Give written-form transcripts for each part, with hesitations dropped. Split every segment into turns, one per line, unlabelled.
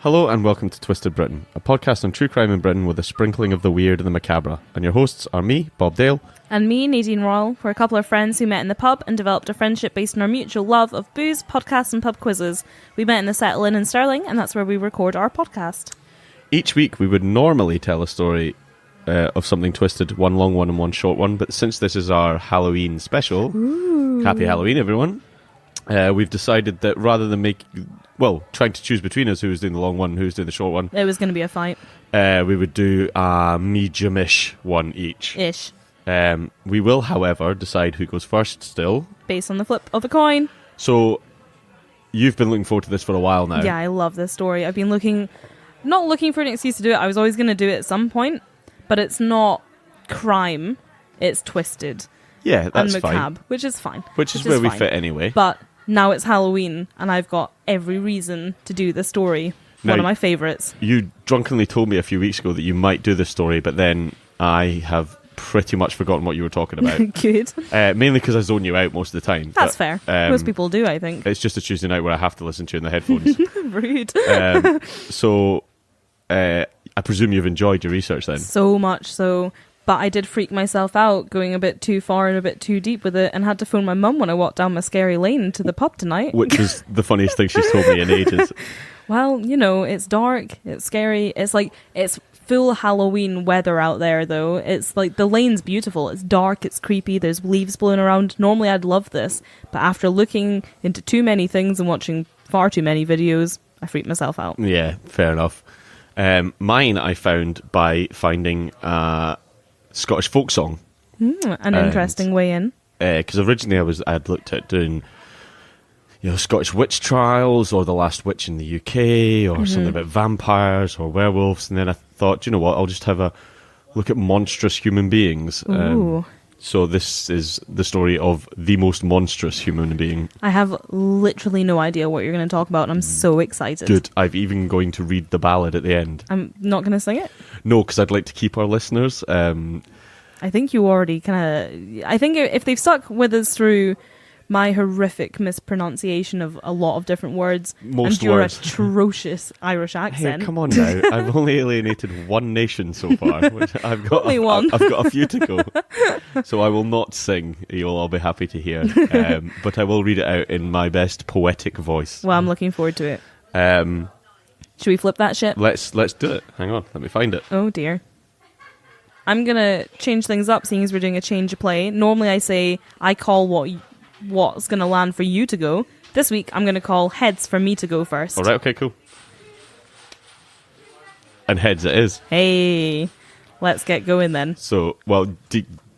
Hello and welcome to Twisted Britain, a podcast on true crime in Britain with a sprinkling of the weird and the macabre. And your hosts are me, Bob Dale.
And me, Nadine Royal. We're a couple of friends who met in the pub and developed a friendship based on our mutual love of booze, podcasts and pub quizzes. We met in the Settle Inn in Stirling, and that's where we record our podcast.
Each week we would normally tell a story of something twisted, one long one and one short one, but since this is our Halloween special, Happy Halloween everyone, we've decided that rather than trying to choose between us who was doing the long one and who was doing the short one.
It was going to be a fight.
We would do a medium-ish one each.
Ish.
We will, however, decide who goes first still.
Based on the flip of a coin.
So, you've been looking forward to this for a while now.
Yeah, I love this story. I've been not looking for an excuse to do it. I was always going to do it at some point, but it's not crime. It's twisted.
Yeah, that's
and macabre, which is fine.
Which is where we fit anyway.
But now it's Halloween, and I've got every reason to do the story. Now, one of my favourites.
You drunkenly told me a few weeks ago that you might do this story, but then I have pretty much forgotten what you were talking about.
Good.
Mainly because I zone you out most of the time.
That's fair. Most people do, I think.
It's just a Tuesday night where I have to listen to you in the headphones.
Rude.
So, I presume you've enjoyed your research then?
So much so. But I did freak myself out going a bit too far and a bit too deep with it and had to phone my mum when I walked down my scary lane to the pub tonight.
Which was the funniest thing she's told me in ages.
Well, you know, it's dark, it's scary, it's full Halloween weather out there though. It's like the lane's beautiful, it's dark, it's creepy, there's leaves blowing around. Normally I'd love this, but after looking into too many things and watching far too many videos, I freaked myself out. Yeah,
fair enough. Mine I found by finding Scottish folk song.
An interesting way in.
Because originally I'd looked at doing, Scottish witch trials or The Last Witch in the UK or something about vampires or werewolves, and then I thought, you know what, I'll just have a look at monstrous human beings. So this is the story of the most monstrous human being.
I have literally no idea what you're going to talk about, and I'm so excited.
Good. I'm even going to read the ballad at the end.
I'm not going to sing it?
No, because I'd like to keep our listeners.
I think you already kind of... I think if they've stuck with us through my horrific mispronunciation of a lot of different words and your atrocious Irish accent...
Hey, come on now. I've only alienated one nation so far. Which I've got
only one.
I've got a few to go. So I will not sing. You'll all be happy to hear. But I will read it out in my best poetic voice.
Well, I'm looking forward to it. Should we flip that shit?
Let's do it. Hang on. Let me find it.
Oh, dear. I'm going to change things up, seeing as we're doing a change of play. Normally I say I call what's going to land for you to go. This week I'm going to call heads for me to go first.
All right, okay, cool. And heads it is.
Hey, let's get going then.
So,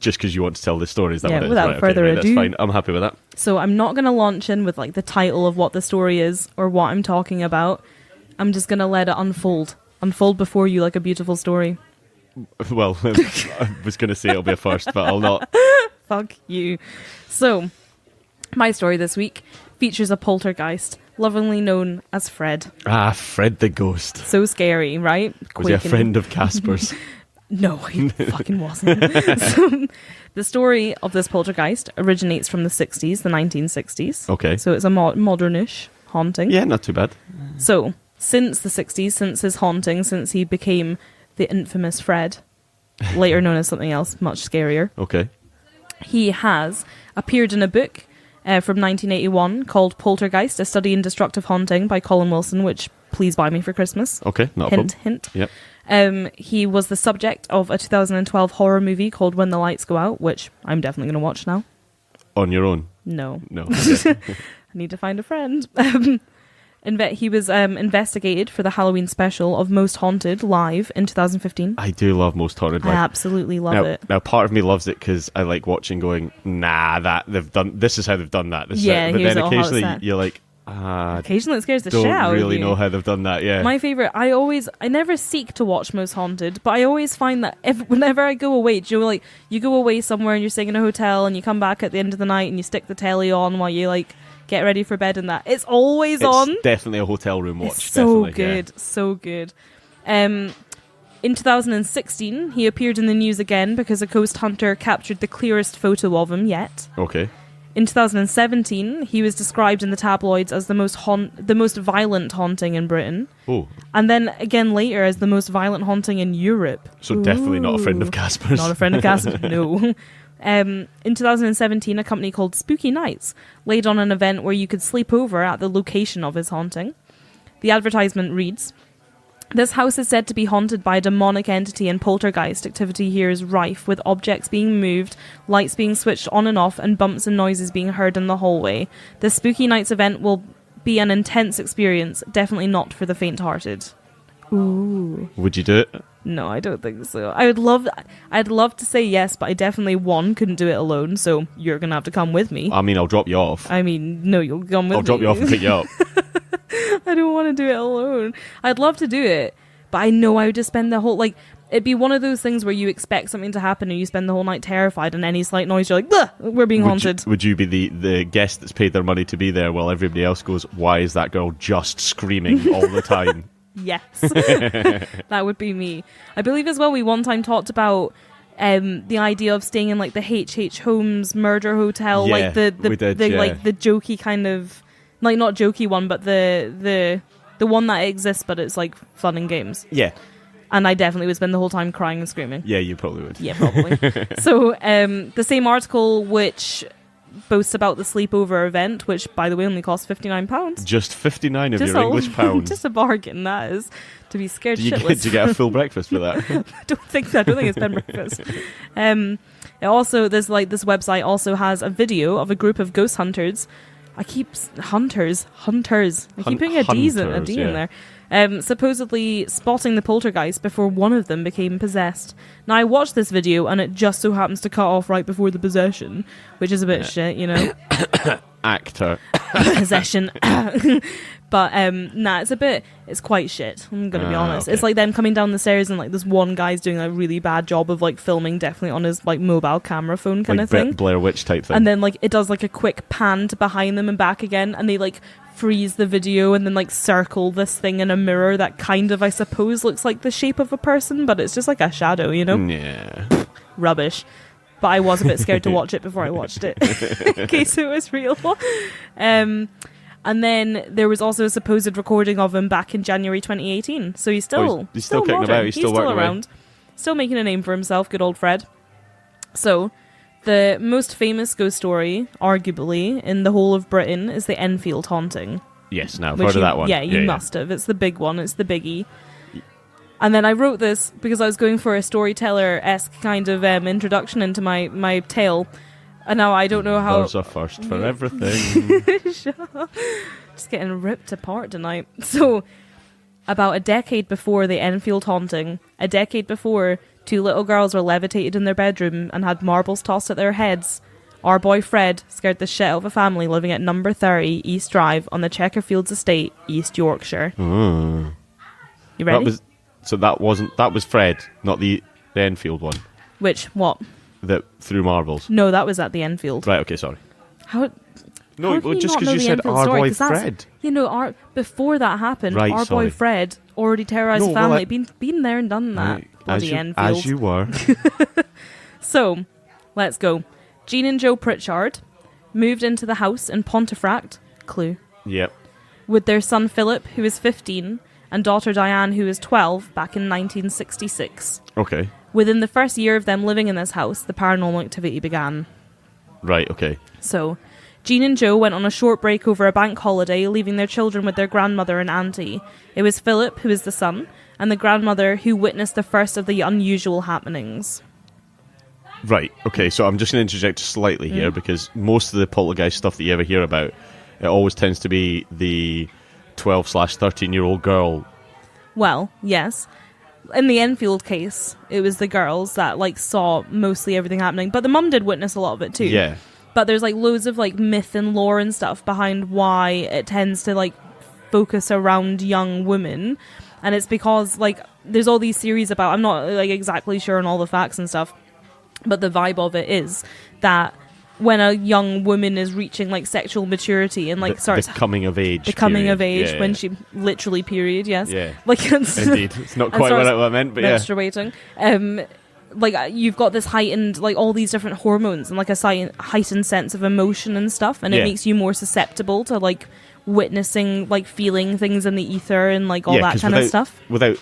just because you want to tell this story, is that what it is?
Without further ado.
That's fine. I'm happy with that.
So I'm not going to launch in with the title of what the story is or what I'm talking about. I'm just going to let it unfold before you like a beautiful story.
Well, I was going to say it'll be a first, but I'll not.
Fuck you. So, my story this week features a poltergeist, lovingly known as Fred.
Ah, Fred the ghost.
So scary, right?
Was he a friend of Casper's?
No, he fucking wasn't. So, the story of this poltergeist originates from the 60s, the 1960s.
Okay.
So it's a modernish haunting.
Yeah, not too bad.
So, since the 60s, since his haunting, since he became the infamous Fred, later known as something else much scarier.
Okay.
He has appeared in a book from 1981 called Poltergeist, A Study in Destructive Haunting by Colin Wilson, which please buy me for Christmas.
Okay, not a problem.
Hint.
Yep.
He was the subject of a 2012 horror movie called When the Lights Go Out, which I'm definitely going to watch now.
On your own?
No.
Okay.
I need to find a friend. He was investigated for the Halloween special of Most Haunted live in 2015.
I do love Most Haunted live.
I absolutely love it.
Now, part of me loves it because I like watching going, this is how they've done that. But then occasionally you're like,
occasionally it scares the shit out of you.
Don't really know how they've done that, yeah.
My favourite, I never seek to watch Most Haunted, but I always find that whenever I go away, you go away somewhere and you're staying in a hotel and you come back at the end of the night and you stick the telly on while you get ready for bed and that. It's always on.
It's definitely a hotel room watch.
It's so
definitely,
good,
yeah.
so good. In 2016, he appeared in the news again because a ghost hunter captured the clearest photo of him yet.
Okay.
In 2017, he was described in the tabloids as the most violent haunting in Britain.
Oh.
And then again later as the most violent haunting in Europe.
So definitely not a friend of Casper's.
Not a friend of Casper's, no. In 2017, a company called Spooky Nights laid on an event where you could sleep over at the location of his haunting. The advertisement reads, "This house is said to be haunted by a demonic entity, and poltergeist activity here is rife, with objects being moved, lights being switched on and off, and bumps and noises being heard in the hallway. The Spooky Nights event will be an intense experience, definitely not for the faint-hearted." Ooh.
Would you do it?
No, I don't think so. I'd love to say yes, but I definitely, couldn't do it alone, so you're going to have to come with me.
I mean, I'll drop you off.
I mean, no, you'll come with me.
I'll drop you off and pick you up.
I don't want to do it alone. I'd love to do it, but I know I would just spend the whole, like, it'd be one of those things where you expect something to happen and you spend the whole night terrified, and any slight noise, you're like, "Ugh, we're being haunted."
Would you be the guest that's paid their money to be there while everybody else goes, "Why is that girl just screaming all the time?"
Yes. That would be me. I believe as well we one time talked about the idea of staying in like the H.H. Holmes murder hotel,
Yeah,
like the
we did,
like the jokey kind of, like, not jokey one, but the one that exists but it's like fun and games.
Yeah.
And I definitely would spend the whole time crying and screaming.
Yeah, you probably would.
Yeah, probably. So the same article which boasts about the sleepover event, which by the way only costs £59.
Just 59 of your English pounds.
Just a bargain, that is. To be scared
Do you
shitless.
get a full breakfast for that?
I don't think it's bed breakfast. It also, this website also has a video of a group of ghost hunters. Hunters. I keep putting a D in there. Supposedly spotting the poltergeist before one of them became possessed. Now, I watched this video and it just so happens to cut off right before the possession, which is a bit shit, you know.
Actor.
Possession. But it's quite shit, I'm gonna be honest.
Okay.
It's like them coming down the stairs and like this one guy's doing a really bad job of like filming, definitely on his like mobile camera phone kind of thing.
Blair Witch type thing.
And then like it does like a quick pan to behind them and back again, and they like freeze the video and then like circle this thing in a mirror that kind of, I suppose, looks like the shape of a person, but it's just like a shadow, you know?
Yeah.
Rubbish. But I was a bit scared to watch it before I watched it, in case it was real. And then there was also a supposed recording of him back in January 2018. So he's still
kicking
modern.
about. He's still working
around. Still making a name for himself, good old Fred. So the most famous ghost story, arguably, in the whole of Britain is the Enfield haunting.
Yes, now I've heard of that one.
Yeah, you must have. It's the big one. It's the biggie. And then I wrote this because I was going for a storyteller-esque kind of introduction into my tale. And now I don't know how...
There's a first for everything.
Just getting ripped apart tonight. So, about a decade before the Enfield haunting, a decade before, 2 little girls were levitated in their bedroom and had marbles tossed at their heads, our boy Fred scared the shit out of a family living at number 30 East Drive on the Checkerfields estate, East Yorkshire.
Mm.
You ready?
That was Fred, not the Enfield one.
Which, what?
That threw marbles.
No, that was at the Enfield.
Right, okay, sorry.
How...
No, just because you said our boy Fred.
You know, before that happened,
right,
our boy Fred already terrorised the family. Been there and done that.
Right,
Bloody Enfield.
As you were.
So, let's go. Jean and Joe Pritchard moved into the house in Pontefract, Clue.
Yep.
With their son Philip, who is 15, and daughter Diane, who is 12, back in 1966.
Okay.
Within the first year of them living in this house, the paranormal activity began.
Right, okay.
So, Jean and Joe went on a short break over a bank holiday, leaving their children with their grandmother and auntie. It was Philip, who is the son, and the grandmother who witnessed the first of the unusual happenings.
Right, okay, so I'm just going to interject slightly here, because most of the poltergeist stuff that you ever hear about, it always tends to be the 12/13-year-old girl.
Well, yes. In the Enfield case, it was the girls that like saw mostly everything happening, but the mum did witness a lot of it too.
Yeah.
But there's like loads of like myth and lore and stuff behind why it tends to like focus around young women, and it's because like there's all these theories about, I'm not like exactly sure on all the facts and stuff, but the vibe of it is that when a young woman is reaching like sexual maturity and like starts
the coming of age,
when she literally period, yes,
yeah,
like
indeed, it's not quite what I meant, but
menstruating, like you've got this heightened, like all these different hormones and like a heightened sense of emotion and stuff, and it makes you more susceptible to like witnessing, like feeling things in the ether and like all that kind of stuff.
Without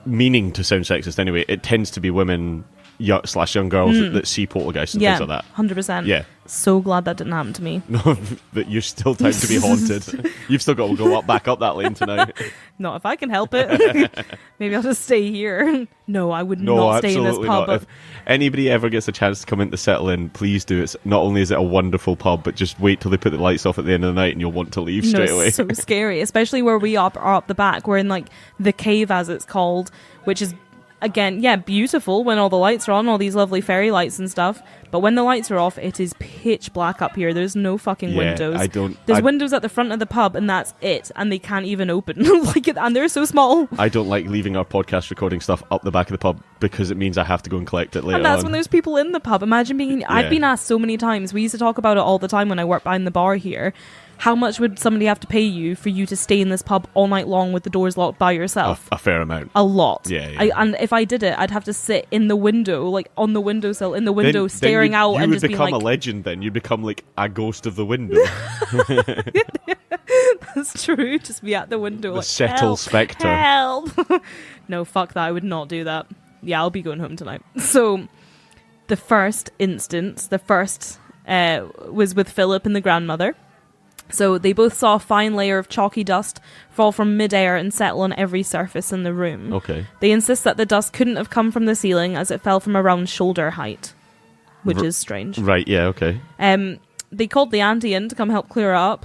meaning to sound sexist anyway, it tends to be women young girls that see poltergeists and things like that.
100%.
Yeah.
So glad that didn't happen to me.
No, but you're still time to be haunted. You've still got to go back up that lane tonight.
Not if I can help it. Maybe I'll just stay here. No, I would not stay in this pub.
Not. If anybody ever gets a chance to come in to settle in, please do. It's not only is it a wonderful pub, but just wait till they put the lights off at the end of the night and you'll want to leave straight away.
It's so scary, especially where we are up the back. We're in like the cave, as it's called, which is, again, beautiful when all the lights are on, all these lovely fairy lights and stuff. But when the lights are off, it is pitch black up here. There's no fucking windows. There's windows at the front of the pub, and that's it. And they can't even open. And they're so small.
I don't like leaving our podcast recording stuff up the back of the pub because it means I have to go and collect it later.
And that's when there's people in the pub. Imagine being. I've been asked so many times. We used to talk about it all the time when I worked behind the bar here. How much would somebody have to pay you for you to stay in this pub all night long with the doors locked by yourself?
A fair amount.
A lot.
Yeah.
And if I did it, I'd have to sit in the window, like on the windowsill, in the window, staring out and just being like...
You would become a legend then. You'd become like a ghost of the window.
That's true. Just be at the window.
The
like,
settle
help,
spectre.
Help. No, fuck that. I would not do that. Yeah, I'll be going home tonight. So, the first instance, was with Philip and the grandmother. So they both saw a fine layer of chalky dust fall from midair and settle on every surface in the room.
Okay.
They insist that the dust couldn't have come from the ceiling as it fell from around shoulder height, which is strange.
Right, yeah, okay.
They called the auntie in to come help clear it up,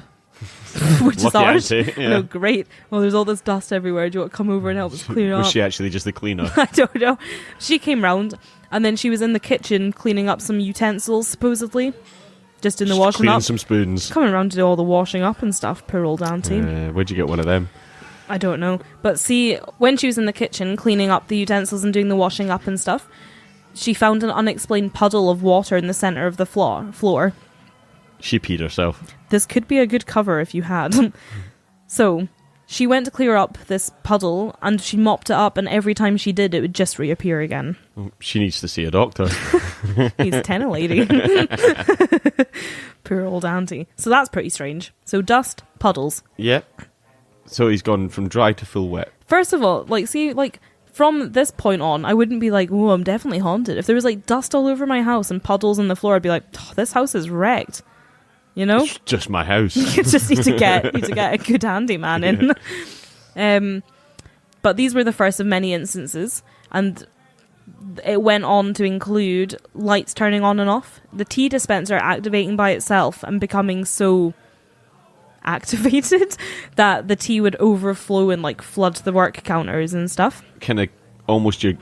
which is ours.
Auntie, yeah.
No, great. Well, there's all this dust everywhere. Do you want to come over and help us clear it up?
Was she actually just the cleaner?
I don't know. She came round, and then she was in the kitchen cleaning up some utensils, supposedly. Just in the washing
cleaning
up.
Some spoons.
Coming around to do all the washing up and stuff, poor old auntie.
Where'd you get one of them?
I don't know. But see, when she was in the kitchen cleaning up the utensils and doing the washing up and stuff, she found an unexplained puddle of water in the centre of the floor.
She peed herself.
This could be a good cover if you had. So, she went to clear up this puddle and she mopped it up, and every time she did, it would just reappear again.
She needs to see a doctor.
He's a tenor lady. Poor old auntie. So that's pretty strange. So dust, puddles.
Yep. So he's gone from dry to full wet.
First of all, from this point on, I wouldn't be like, oh, I'm definitely haunted. If there was like dust all over my house and puddles on the floor, I'd be like, oh, this house is wrecked. You know?
It's just my house.
You just need to get a good handyman in. Yeah. But these were the first of many instances, and it went on to include lights turning on and off, the tea dispenser activating by itself and becoming so activated that the tea would overflow and like flood the work counters and stuff.
Kind of almost your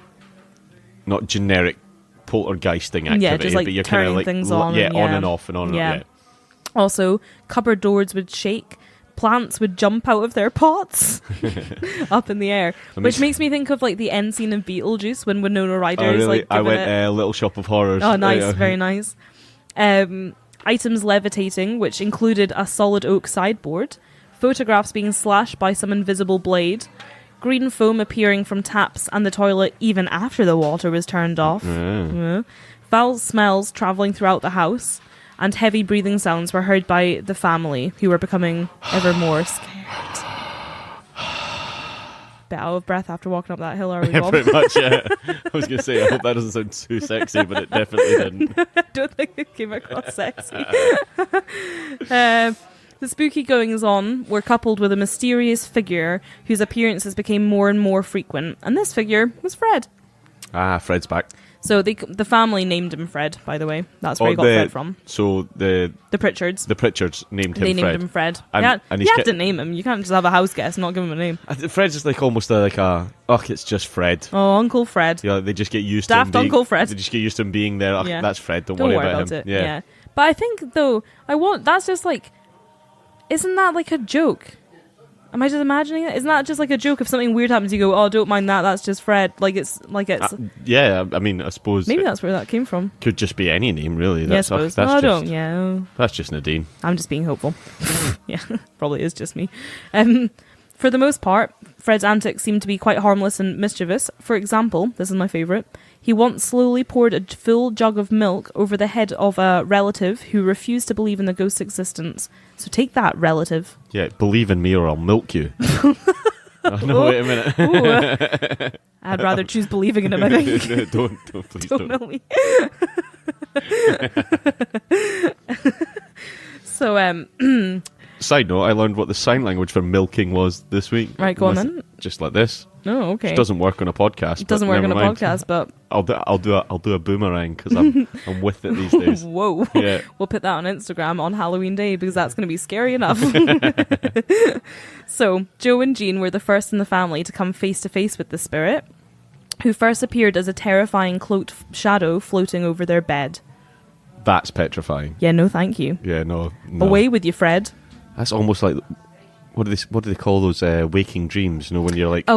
not generic poltergeisting activity,
yeah, just like
but you're
turning
kind of like
things on,
on and off and on and off. Yeah.
Also, cupboard doors would shake. Plants would jump out of their pots up in the air, which makes me think of like the end scene of Beetlejuice when Winona Ryder is like
I went Little Shop of Horrors.
Oh, nice, very nice. Items levitating, which included a solid oak sideboard, photographs being slashed by some invisible blade, green foam appearing from taps and the toilet even after the water was turned off, foul smells travelling throughout the house, and heavy breathing sounds were heard by the family, who were becoming ever more scared. Bit out of breath after walking up that hill, are we, Bob?
Pretty much, yeah. I was going to say, I hope that doesn't sound too sexy, but it definitely didn't.
I don't think it came across sexy. The spooky goings-on were coupled with a mysterious figure whose appearances became more and more frequent, and this figure was Fred.
Ah, Fred's back.
So the family named him Fred, by the way. That's where he got Fred from.
So the
Pritchards.
The Pritchards named him Fred.
They named him Fred.
And
you have to name him. You can't just have a house guest and not give him a name.
Fred's just like almost it's just Fred.
Oh, Uncle Fred.
Yeah, they just get used
Daft
to him
Uncle Fred.
They just get used to him being there. Oh, yeah. That's Fred. Don't worry about him.
It. Yeah. But I think, though, that's just like, isn't that like a joke? Am I just imagining it? Isn't that just like a joke? If something weird happens, you go, "Oh, don't mind that. That's just Fred." It's.
Yeah, I mean, I suppose
maybe that's where that came from.
Could just be any name, really.
Yeah, I suppose.
That's just Nadine.
I'm just being hopeful. Yeah, probably is just me. For the most part, Fred's antics seem to be quite harmless and mischievous. For example, this is my favourite, he once slowly poured a full jug of milk over the head of a relative who refused to believe in the ghost's existence. So take that, relative.
Yeah, believe in me or I'll milk you. Oh, no, wait a minute.
I'd rather choose believing in him, I think.
No, don't, please don't.
Don't milk me. So,
Side note, I learned what the sign language for milking was this week.
Right, go on then.
Just like this.
Oh, okay.
Which doesn't work on a podcast.
It doesn't work on a podcast, but
I'll do a boomerang because I'm with it these days.
Whoa.
Yeah.
We'll put that on Instagram on Halloween Day because that's going to be scary enough. So, Joe and Jean were the first in the family to come face to face with the spirit, who first appeared as a terrifying cloaked shadow floating over their bed.
That's petrifying.
Yeah, no thank you.
Yeah, no.
Away with you, Fred.
That's almost like, what do they call those waking dreams? You know, when you're like,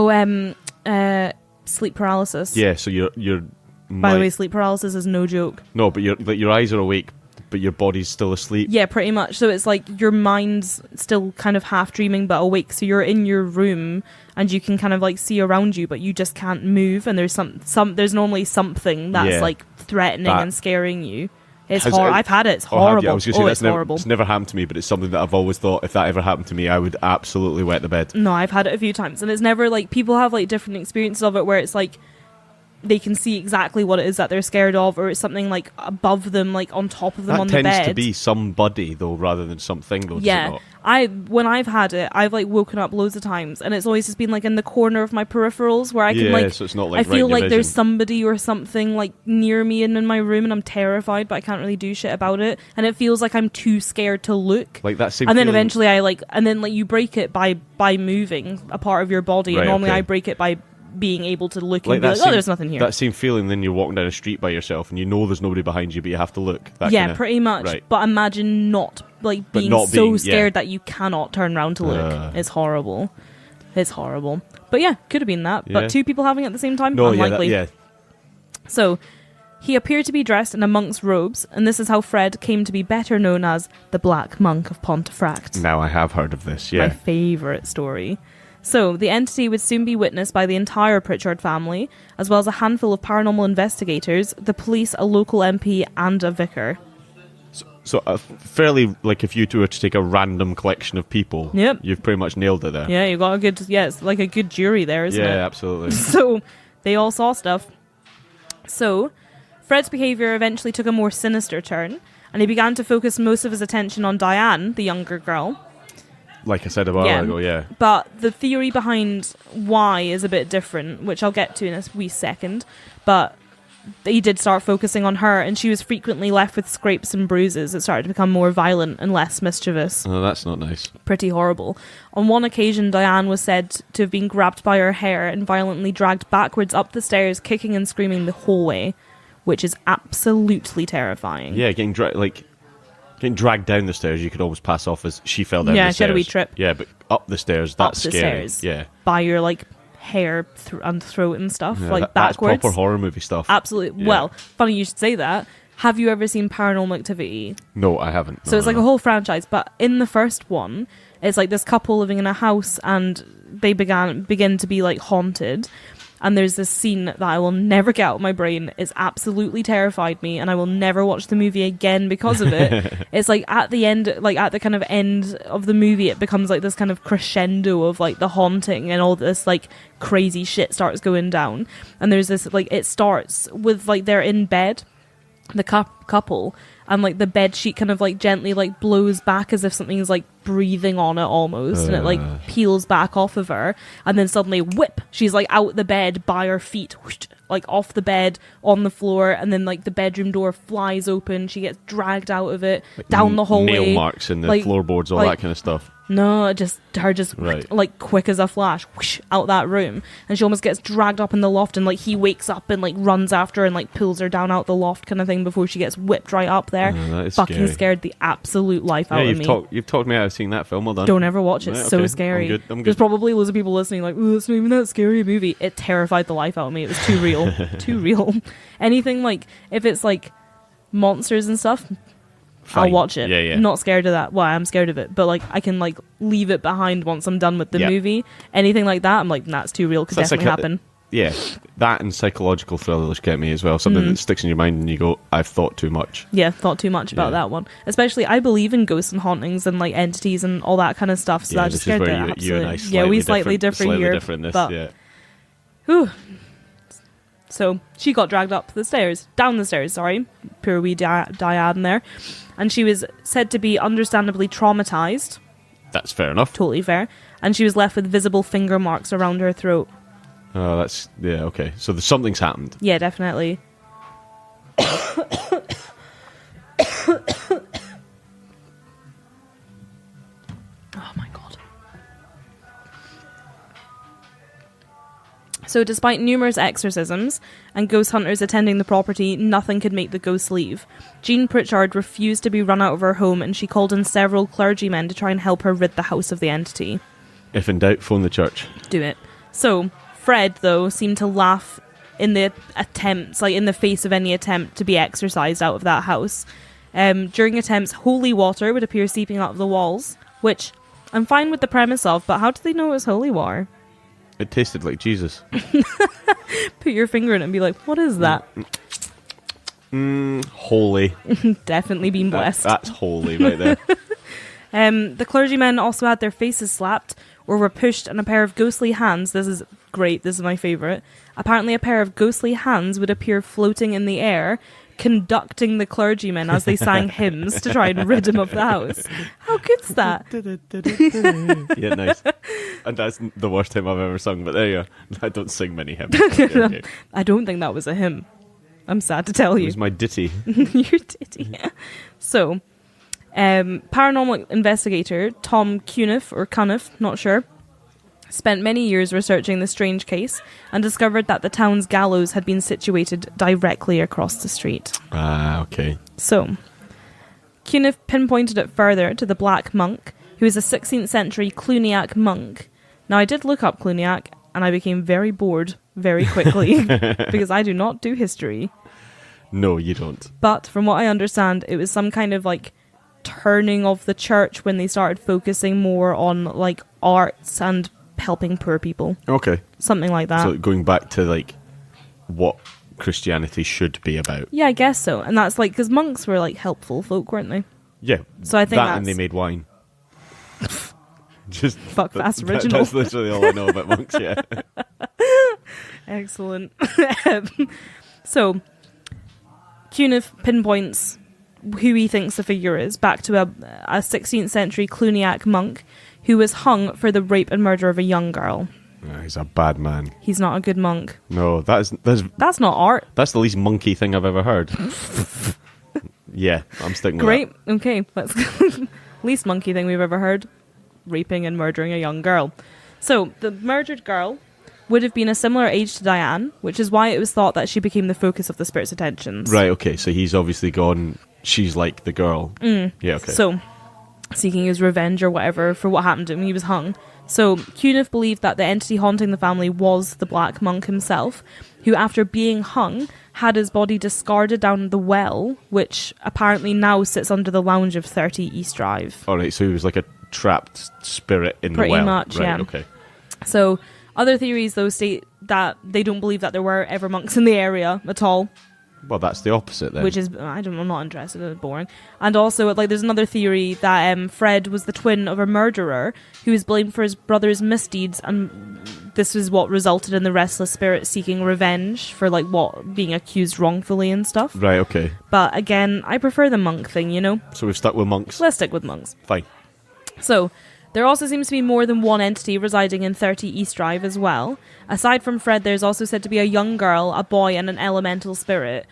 Sleep paralysis.
yeah. So you're.
By the way, sleep paralysis is no joke.
No, but your eyes are awake, but your body's still asleep.
Yeah, pretty much. So it's like your mind's still kind of half dreaming but awake. So you're in your room and you can kind of like see around you, but you just can't move. And there's there's normally something that's like threatening and scaring you. It's I've had it. It's horrible.
I was gonna say,
it's horrible.
It's never happened to me, but it's something that I've always thought if that ever happened to me, I would absolutely wet the bed.
No, I've had it a few times, and it's never like people have like different experiences of it where it's like they can see exactly what it is that they're scared of, or it's something like above them, like on top of them on the bed.
That tends to be somebody though, rather than something though.
Yeah,
does it not?
when I've had it, I've like woken up loads of times, and it's always just been like in the corner of my peripherals where I can like.
So it's not like
I feel
right in your
like there's
vision.
somebody or something like near me and in my room, and I'm terrified, but I can't really do shit about it, and it feels like I'm too scared to look.
Like that same.
And then
feeling.
eventually you break it by moving a part of your body,
Right,
and normally
okay.
I break it by being able to look
Like
and be like, oh, there's nothing here.
That same feeling, then you're walking down a street by yourself and you know there's nobody behind you, but you have to look.
Pretty much.
Right.
But imagine not being so scared that you cannot turn around to look. It's horrible. It's horrible. But yeah, could have been that.
Yeah.
But two people having it at the same time,
No,
unlikely.
yeah.
So he appeared to be dressed in a monk's robes, and this is how Fred came to be better known as the Black Monk of Pontefract.
Now I have heard of this,
My favourite story. So, the entity would soon be witnessed by the entire Pritchard family, as well as a handful of paranormal investigators, the police, a local MP, and a vicar.
So fairly, like, if you two were to take a random collection of people,
Yep.
you've pretty much nailed it there.
Yeah, you got a good, it's like a good jury there, isn't it?
Yeah, absolutely.
So, they all saw stuff. So, Fred's behaviour eventually took a more sinister turn, and he began to focus most of his attention on Diane, the younger girl.
Like I said a while ago, yeah.
But the theory behind why is a bit different, which I'll get to in a wee second. But he did start focusing on her, and she was frequently left with scrapes and bruises. It started to become more violent and less mischievous.
Oh, that's not nice.
Pretty horrible. On one occasion, Diane was said to have been grabbed by her hair and violently dragged backwards up the stairs, kicking and screaming the whole way, which is absolutely terrifying.
Yeah, getting dragged down the stairs, you could always pass off as she fell down the stairs.
Yeah, she had a wee trip.
Yeah, but up the stairs, that's
up the
scary.
stairs,
yeah.
By your like hair and throat and stuff,
Yeah,
like
that's
backwards.
proper horror movie stuff.
Absolutely.
Yeah.
Well, funny you should say that. Have you ever seen Paranormal Activity?
No, I haven't.
So it's like a whole franchise, but in the first one, it's like this couple living in a house, and they begin to be like haunted. And there's this scene that I will never get out of my brain. It's absolutely terrified me, and I will never watch the movie again because of it. It's like at the end, like at the kind of end of the movie, it becomes like this kind of crescendo of like the haunting, and all this like crazy shit starts going down. And there's this like, it starts with like they're in bed, the couple, and like the bed sheet kind of like gently like blows back as if something's like breathing on it almost, and it like peels back off of her, and then suddenly whip, she's like out the bed by her feet, whoosh, like off the bed on the floor, and then like the bedroom door flies open, she gets dragged out of it, like down the hallway,
nail marks in the
like,
floorboards, all that kind of stuff.
No, just
right.
like quick as a flash, whoosh, out that room, and she almost gets dragged up in the loft, and like he wakes up and like runs after her and like pulls her down out the loft kind of thing before she gets whipped right up there.
That is
fucking
scary.
Scared the absolute life out of me.
You've talked me out of seeing that film. Well done.
Don't ever watch it. It's
Right,
so
okay.
scary.
I'm good.
There's probably loads of people listening like, oh, it's not even that scary a movie. It terrified the life out of me. It was too real. Too real. Anything like, if it's like monsters and stuff,
Fine.
I'll watch it.
Yeah, yeah.
Not scared of that. Well, I'm scared of it, but like I can like leave it behind once I'm done with the
Yeah.
movie. Anything like that, I'm like, nah, it's too real. Could
So that's
definitely
like
happen.
Yeah, that and psychological thrillers get me as well. Something that sticks in your mind and you go, I've thought too much.
Yeah, thought too much about
Yeah.
that one. Especially, I believe in ghosts and hauntings and like entities and all that kind of stuff. So
Yeah,
that
this
just
is
scared
where
the
you
absolute.
and I
Yeah, we slightly differ here.
different this,
but
yeah.
whew. So she got dragged up down the stairs, sorry, poor wee Diane there, and she was said to be understandably traumatized.
That's fair enough.
Totally fair. And she was left with visible finger marks around her throat.
Oh, that's... Yeah, okay. So something's happened.
Yeah, definitely. Oh my god. So despite numerous exorcisms and ghost hunters attending the property, nothing could make the ghosts leave. Jean Pritchard refused to be run out of her home, and she called in several clergymen to try and help her rid the house of the entity.
If in doubt, phone the church.
Do it. So, Fred, though, seemed to laugh in the attempts, like in the face of any attempt to be exorcised out of that house. During attempts, holy water would appear seeping out of the walls, which I'm fine with the premise of, but how do they know it was holy water?
It tasted like Jesus.
Put your finger in it and be like, what is that?
Holy.
Definitely been blessed.
That's holy right there.
The clergymen also had their faces slapped or were pushed, and a pair of ghostly hands, this is great, this is my favourite, apparently a pair of ghostly hands would appear floating in the air, conducting the clergymen as they sang hymns to try and rid him of the house. How good's that?
Yeah, nice. And that's the worst hymn I've ever sung, but there you go. I don't sing many hymns. Okay.
I don't think that was a hymn. I'm sad to tell
It
you.
was my ditty.
Your ditty. So, paranormal investigator Tom Cuniff, not sure, spent many years researching the strange case and discovered that the town's gallows had been situated directly across the street.
Ah, okay.
So, Cuniff pinpointed it further to the Black Monk, who is a 16th century Cluniac monk. Now, I did look up Cluniac, and I became very bored very quickly, because I do not do history.
No, you don't.
But from what I understand, it was some kind of like turning of the church when they started focusing more on like arts and helping poor people.
Okay.
Something like that.
So going back to like what Christianity should be about.
Yeah, I guess so. And that's like, because monks were like helpful folk, weren't they?
Yeah.
So I think
that and they made wine. Just
fuck, that's original.
That's literally all I know about monks, yeah.
Excellent. So, Cuniff pinpoints who he thinks the figure is back to a 16th century Cluniac monk who was hung for the rape and murder of a young girl.
He's a bad man.
He's not a good monk.
No, that's
That's not art.
the least monkey thing I've ever heard. Yeah, I'm sticking with
Great. Okay, let's least monkey thing we've ever heard. Raping and murdering a young girl. So, the murdered girl would have been a similar age to Diane, which is why it was thought that she became the focus of the spirit's attentions.
that. Right, okay, so he's obviously gone, she's like the girl. Yeah, okay.
So, seeking his revenge or whatever for what happened to him, he was hung. So, Cuniff believed that the entity haunting the family was the Black Monk himself, who, after being hung, had his body discarded down the well, which apparently now sits under the lounge of 30 East Drive.
Alright, so he was like a trapped spirit in
Pretty
the well.
much,
right,
yeah.
Okay.
So, other theories, though, state that they don't believe that there were ever monks in the area at all.
Well, that's the opposite then.
Which is, I'm not interested, it's boring. And also, like, there's another theory that Fred was the twin of a murderer who was blamed for his brother's misdeeds, and this is what resulted in the restless spirit seeking revenge for, like, what, being accused wrongfully and stuff.
Right, okay.
But again, I prefer the monk thing, you know?
So we've stuck with monks.
Let's stick with monks.
Fine.
So, there also seems to be more than one entity residing in 30 East Drive as well. Aside from Fred, there's also said to be a young girl, a boy, and an elemental spirit.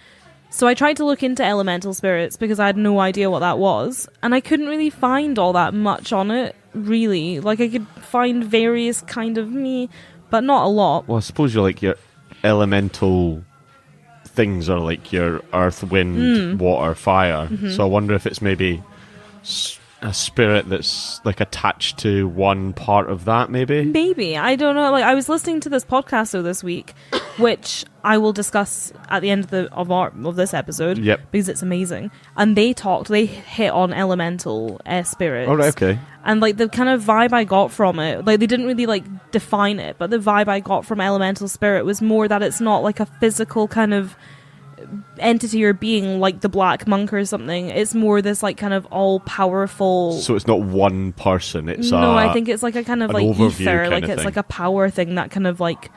So I tried to look into elemental spirits because I had no idea what that was, and I couldn't really find all that much on it, really. Like, I could find various kind of but not a lot.
Well, I suppose you're like your elemental things are like your earth, wind, water, fire. So I wonder if it's maybe a spirit that's like attached to one part of that, maybe.
Maybe, I don't know. Like, I was listening to this podcast though this week, which I will discuss at the end of this episode.
Yep.
Because it's amazing, and they hit on elemental spirits.
Oh, right, okay.
And like the kind of vibe I got from it, like they didn't really like define it, but the vibe I got from elemental spirit was more that it's not like a physical kind of entity or being like the Black Monk or something. It's more this like kind of all powerful.
So it's not one person. It's
I think it's like a kind of like ether, like it's
thing.
like a power thing that kind of like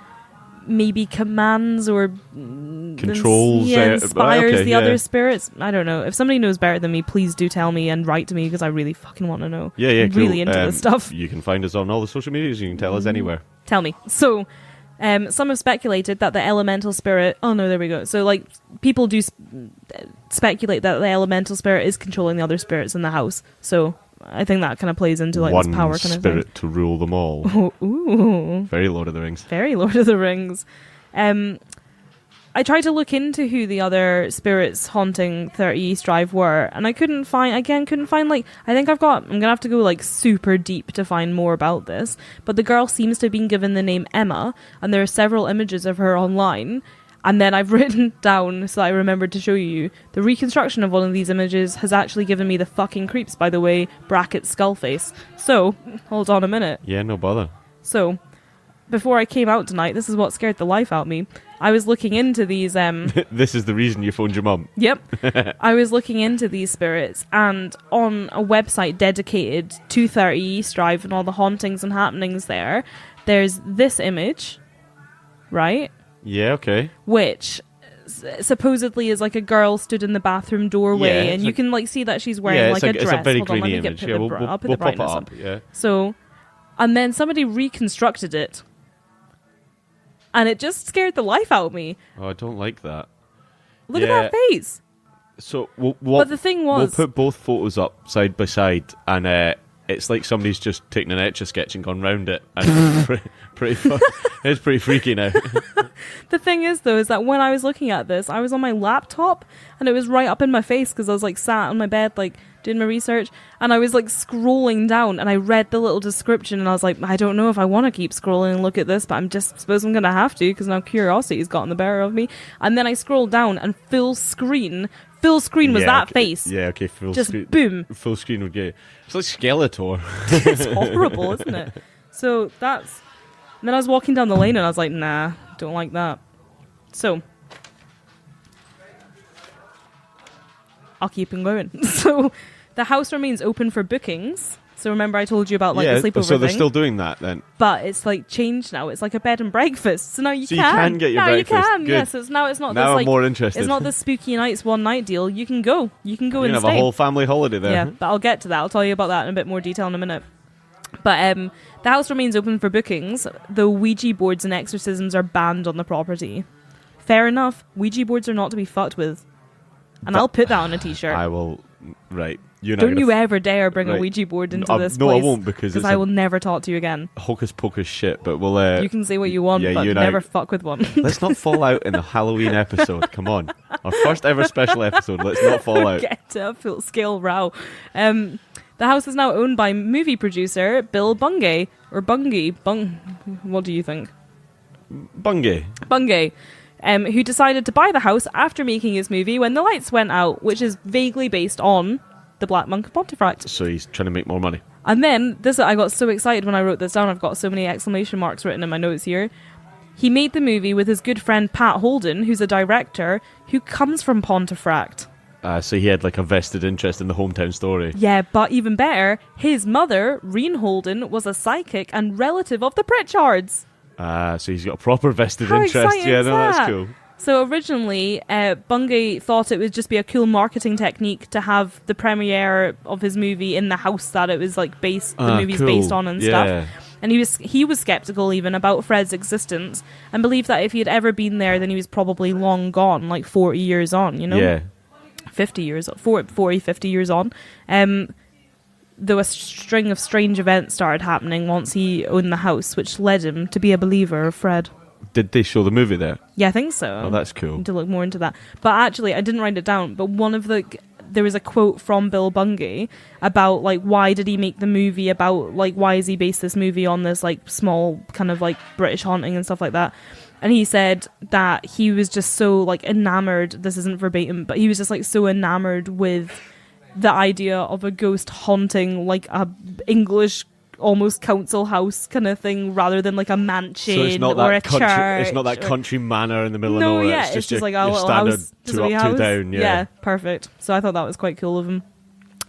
maybe commands or
controls,
inspires the other spirits. I don't know. If somebody knows better than me, please do tell me and write to me, because I really fucking want to know. I'm
cool.
really into this stuff.
You can find us on all the social medias. You can tell us anywhere.
Tell me. So some have speculated that the elemental spirit... Oh, no, there we go. So, like, people do speculate that the elemental spirit is controlling the other spirits in the house. So, I think that kind of plays into, like,
one
this power kind of thing.
One spirit to rule them all.
Oh, ooh.
Very Lord of the Rings.
Very Lord of the Rings. I tried to look into who the other spirits haunting 30 East Drive were, and I couldn't find, like, I'm gonna have to go, like, super deep to find more about this, but the girl seems to have been given the name Emma, and there are several images of her online, and then I've written down, so I remembered to show you, the reconstruction of one of these images has actually given me the fucking creeps, by the way, bracket skull face. So, hold on a minute.
Yeah, no bother.
So, before I came out tonight, this is what scared the life out of me. I was looking into these...
This is the reason you phoned your mum.
Yep. I was looking into these spirits, and on a website dedicated to 30 East Drive and all the hauntings and happenings there, there's this image, right?
Yeah, okay.
Which supposedly is like a girl stood in the bathroom doorway, and you can like see that she's wearing like a dress.
It's a very
Hold on,
grainy image. Yeah,
I'll put
we'll
the
pop it
brightness
up. Yeah.
So, and then somebody reconstructed it. And it just scared the life out of me.
Oh, I don't like that.
Look at that face.
So,
but the thing was...
We'll put both photos up side by side, and it's like somebody's just taken an Etch-a-Sketch and gone round it. And it's pretty freaky now.
The thing is, though, is that when I was looking at this, I was on my laptop, and it was right up in my face, because I was, like, sat on my bed, like, doing my research, and I was, like, scrolling down, and I read the little description, and I was like, I don't know if I want to keep scrolling and look at this, but suppose I'm going to have to, because now curiosity's gotten the better of me. And then I scrolled down, and full screen was that face.
Yeah, okay, full
just
screen.
Boom.
Full screen would get... It's like Skeletor.
It's horrible, isn't it? So that's... And then I was walking down the lane, and I was like, nah, don't like that. So... I'll keep on going. So the house remains open for bookings. So remember I told you about like the sleepover
so they're
thing?
still doing that then?
But it's like changed now. It's like a bed and breakfast. So now you
can. You can get your breakfast.
You can.
Good.
Yes, it's now it's not
now
this
I'm
like
more interested.
It's not the spooky nights one night deal. You can go. You can go
you
and
have
stay.
A whole family holiday there.
Yeah, but I'll get to that. I'll tell you about that in a bit more detail in a minute. But the house remains open for bookings, though Ouija boards and exorcisms are banned on the property. Fair enough. Ouija boards are not to be fucked with. And I'll put that on a t-shirt.
I will. Right.
Don't you ever dare bring a Ouija board into this place.
No, I won't, because
I will never talk to you again.
Hocus pocus shit, but we'll...
you can say what you want, but never fuck with one.
Let's not fall out in the Halloween episode. Come on. Our first ever special episode. Let's not fall out.
Get to a full-scale row. The house is now owned by movie producer Bill Bungay. Or Bungie. What do you think? Bungay. Who decided to buy the house after making his movie When the Lights Went Out, which is vaguely based on the Black Monk of Pontefract.
So he's trying to make more money.
And then, I got so excited when I wrote this down, I've got so many exclamation marks written in my notes here. He made the movie with his good friend Pat Holden, who's a director, who comes from Pontefract.
So he had like a vested interest in the hometown story.
Yeah, but even better, his mother, Reen Holden, was a psychic and relative of the Pritchards.
So he's got a proper vested
How
interest. Yeah, no,
that?
that's cool.
So originally, Bungay thought it would just be a cool marketing technique to have the premiere of his movie in the house that it was like the movie's
cool.
based on and stuff. And he was skeptical even about Fred's existence and believed that if he had ever been there, then he was probably long gone, like 40 years on, you know?
Yeah.
50 years on. Though a string of strange events started happening once he owned the house, which led him to be a believer of Fred.
Did they show the movie there?
Yeah, I think so.
Oh, that's cool.
To look more into that. But actually, I didn't write it down, but one of the there was a quote from Bill Bungay about like why did he make the movie, about like why is he based this movie on this like small kind of like British haunting and stuff like that. And he said that he was just so like enamored, this isn't verbatim, but he was just like so enamored with the idea of a ghost haunting like a English almost council house kind of thing rather than like a mansion,
So it's not
or
that
a
country,
church.
it's not that country manor in the middle
No,
of nowhere.
yeah, it's just like a
your
little
standard
house. Just
two
a wee
up,
house.
two down. Yeah.
Perfect. So I thought that was quite cool of him.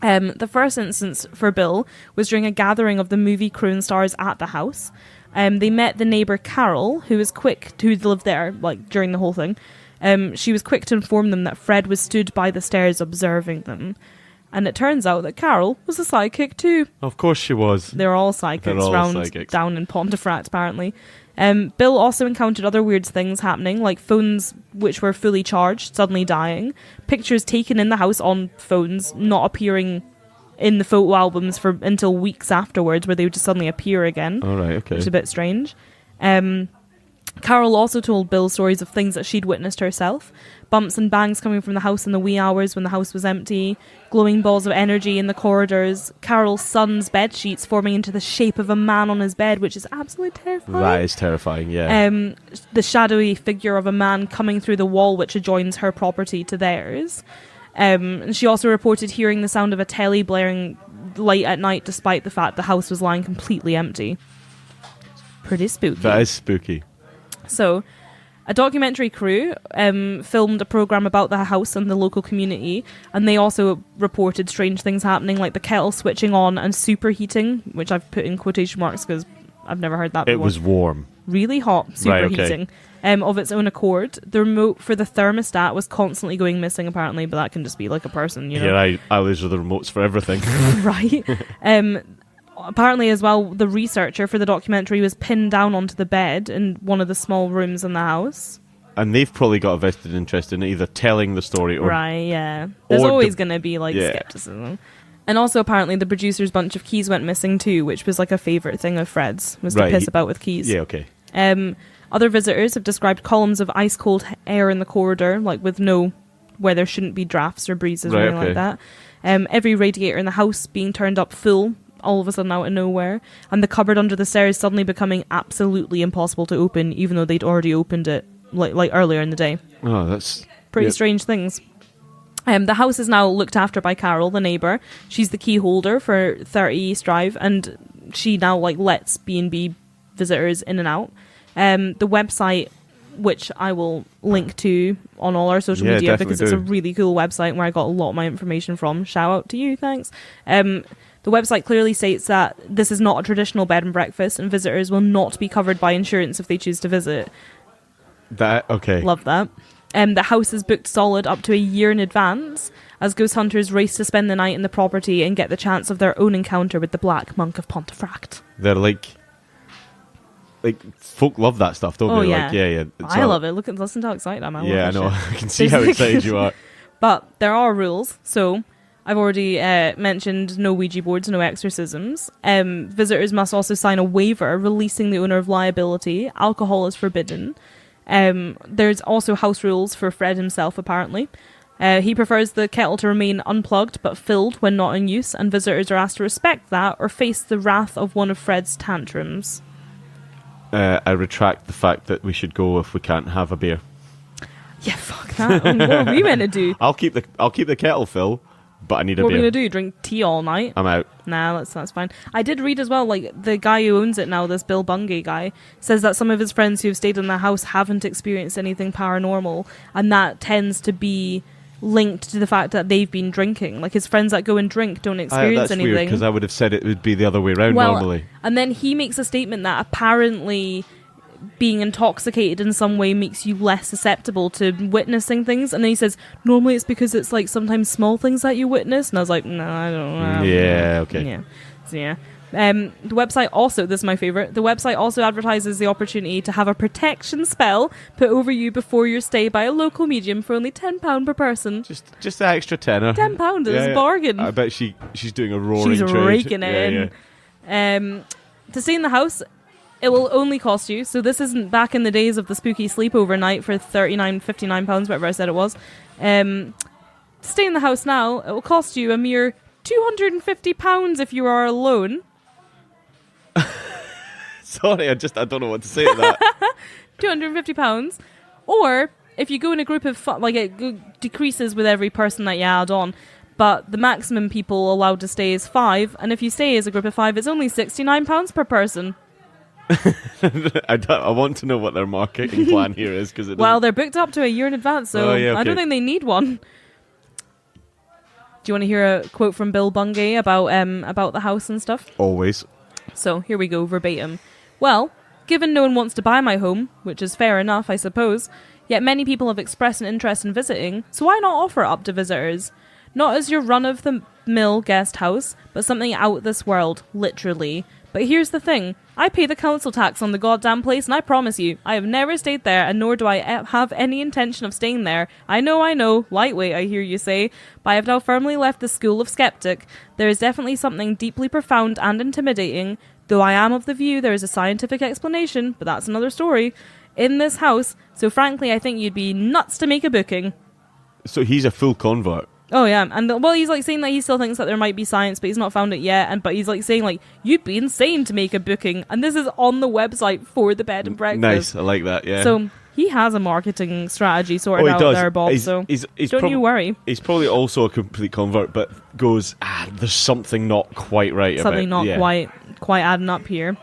The first instance for Bill was during a gathering of the movie crew and stars at the house. They met the neighbour Carol, who lived there like during the whole thing. She was quick to inform them that Fred was stood by the stairs observing them. And it turns out that Carol was a psychic too.
Of course she was.
They're all psychics
They're all
round
psychics.
down in Pontefract, apparently. Bill also encountered other weird things happening, like phones which were fully charged, suddenly dying, pictures taken in the house on phones not appearing in the photo albums until weeks afterwards, where they would just suddenly appear again.
All right, okay.
Which is a bit strange. Carol also told Bill stories of things that she'd witnessed herself. Bumps and bangs coming from the house in the wee hours when the house was empty. Glowing balls of energy in the corridors. Carol's son's bed sheets forming into the shape of a man on his bed, which is absolutely terrifying.
That is terrifying, yeah.
The shadowy figure of a man coming through the wall which adjoins her property to theirs. And she also reported hearing the sound of a telly blaring late at night despite the fact the house was lying completely empty. Pretty spooky.
That is spooky.
So, a documentary crew filmed a program about the house and the local community, and they also reported strange things happening, like the kettle switching on and superheating, which I've put in quotation marks because I've never heard that before.
It was warm.
Really hot superheating.
Right, okay.
Of its own accord. The remote for the thermostat was constantly going missing, apparently, but that can just be like a person, you know.
Yeah, I lose the remotes for everything.
Right. Apparently as well, the researcher for the documentary was pinned down onto the bed in one of the small rooms in the house.
And they've probably got a vested interest in either telling the story or...
Right, yeah. There's always going to be, like, skepticism. And also, apparently, the producer's bunch of keys went missing too, which was, like, a favourite thing of Fred's, was to piss about with keys.
Yeah, okay.
Other visitors have described columns of ice-cold air in the corridor, like, where there shouldn't be drafts or breezes or anything like that. Every radiator in the house being turned up full, all of a sudden out of nowhere, and the cupboard under the stairs suddenly becoming absolutely impossible to open, even though they'd already opened it like earlier in the day.
Oh, that's
pretty strange things. The house is now looked after by Carol, the neighbour. She's the key holder for 30 East Drive, and she now like lets B&B visitors in and out. The website, which I will link to on all our social media because it's a really cool website where I got a lot of my information from. Shout out to you, thanks. The website clearly states that this is not a traditional bed and breakfast, and visitors will not be covered by insurance if they choose to visit.
Okay.
Love that. The house is booked solid up to a year in advance, as ghost hunters race to spend the night in the property and get the chance of their own encounter with the Black Monk of Pontefract.
They're like folk love that stuff, don't they?
Yeah.
Like, yeah.
I love it. Listen to how excited I am.
I know. I can see how excited you are.
But there are rules, so I've already mentioned no Ouija boards, no exorcisms. Visitors must also sign a waiver releasing the owner of liability. Alcohol is forbidden. There's also house rules for Fred himself, apparently. He prefers the kettle to remain unplugged but filled when not in use, and visitors are asked to respect that or face the wrath of one of Fred's tantrums.
I retract the fact that we should go if we can't have a beer.
Yeah, fuck that. What are we meant to do?
I'll keep the kettle full, but I need a beer.
What are we going to do? Drink tea all night?
I'm out.
Nah, that's fine. I did read as well, like, the guy who owns it now, this Bill Bungay guy, says that some of his friends who have stayed in the house haven't experienced anything paranormal, and that tends to be linked to the fact that they've been drinking. Like, his friends that go and drink don't experience anything.
That's weird, because I would have said it would be the other way around normally.
And then he makes a statement that apparently being intoxicated in some way makes you less susceptible to witnessing things, and then he says normally it's because it's like sometimes small things that you witness, and I was like, no, I don't know.
Yeah, okay.
Yeah. So yeah. The website also, this is my favourite, the website also advertises the opportunity to have a protection spell put over you before your stay by a local medium for only £10 per person.
Just an extra tenner.
£10 is a bargain.
I bet she's doing a roaring trade.
She's raking it in. To stay in the house, it will only cost you, so this isn't back in the days of the spooky sleepover night for £39, £59, whatever I said it was. To To stay in the house now, it will cost you a mere £250 if you are alone.
Sorry, I don't know what to say to that.
£250. Or if you go in a group of it decreases with every person that you add on. But the maximum people allowed to stay is 5, and if you stay as a group of 5, it's only £69 per person.
I want to know what their marketing plan here is, because
well, they're booked up to a year in advance, so
okay.
I don't think they need one. Do you want to hear a quote from Bill Bungay about the house and stuff?
Always.
So here we go, verbatim. Well, given no one wants to buy my home, which is fair enough, I suppose, yet many people have expressed an interest in visiting, so why not offer it up to visitors? Not as your run-of-the-mill guest house, but something out this world, literally. But here's the thing. I pay the council tax on the goddamn place, and I promise you, I have never stayed there, and nor do I have any intention of staying there. I know, lightweight, I hear you say, but I have now firmly left the school of skeptic. There is definitely something deeply profound and intimidating, though I am of the view there is a scientific explanation, but that's another story, in this house, so frankly I think you'd be nuts to make a booking.
So he's a full convert.
Oh yeah, and he's like saying that he still thinks that there might be science, but he's not found it yet. But he's like saying like you'd be insane to make a booking, and this is on the website for the bed and breakfast.
Nice, I like that. Yeah.
So he has a marketing strategy sorted out there, Bob. He's don't you worry.
He's probably also a complete convert, but goes there's something not quite right.
Something not quite adding up here.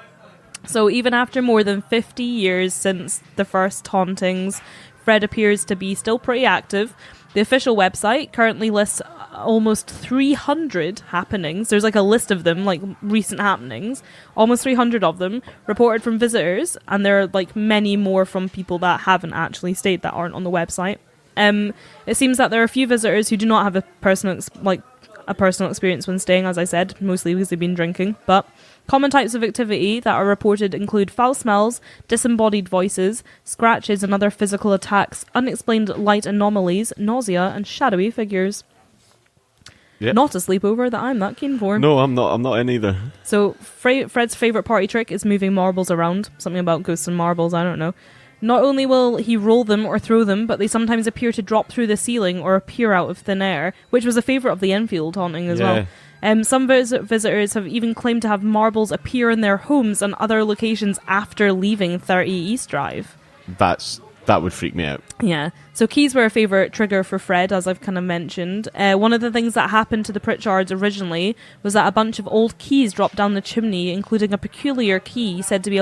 So even after more than 50 years since the first hauntings, Fred appears to be still pretty active. The official website currently lists almost 300 happenings. There's like a list of them, like recent happenings. Almost 300 of them reported from visitors, and there are like many more from people that haven't actually stayed that aren't on the website. It seems that there are a few visitors who do not have a personal experience when staying, as I said, mostly because they've been drinking. But common types of activity that are reported include foul smells, disembodied voices, scratches and other physical attacks, unexplained light anomalies, nausea, and shadowy figures. Yep. Not a sleepover that I'm that keen for.
No, I'm not in either.
So Fred's favourite party trick is moving marbles around. Something about ghosts and marbles, I don't know. Not only will he roll them or throw them, but they sometimes appear to drop through the ceiling or appear out of thin air, which was a favourite of the Enfield haunting as well. Some visitors have even claimed to have marbles appear in their homes and other locations after leaving 30 East Drive.
That would freak me out.
Yeah. So keys were a favourite trigger for Fred, as I've kind of mentioned. One of the things that happened to the Pritchards originally was that a bunch of old keys dropped down the chimney, including a peculiar key said to be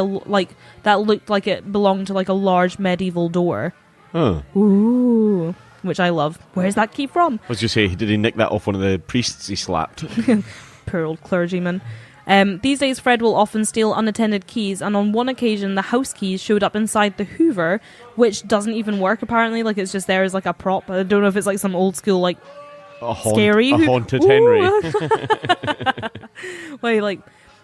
that looked like it belonged to like a large medieval door.
Oh.
Ooh. Which I love. Where's that key from?
I was just say, did he nick that off one of the priests he slapped?
Poor old clergyman. These days, Fred will often steal unattended keys, and on one occasion, the house keys showed up inside the Hoover, which doesn't even work, apparently. Like, it's just there as, like, a prop. I don't know if it's, like, some old school, like, scary...
A haunted Henry.
Wait, like...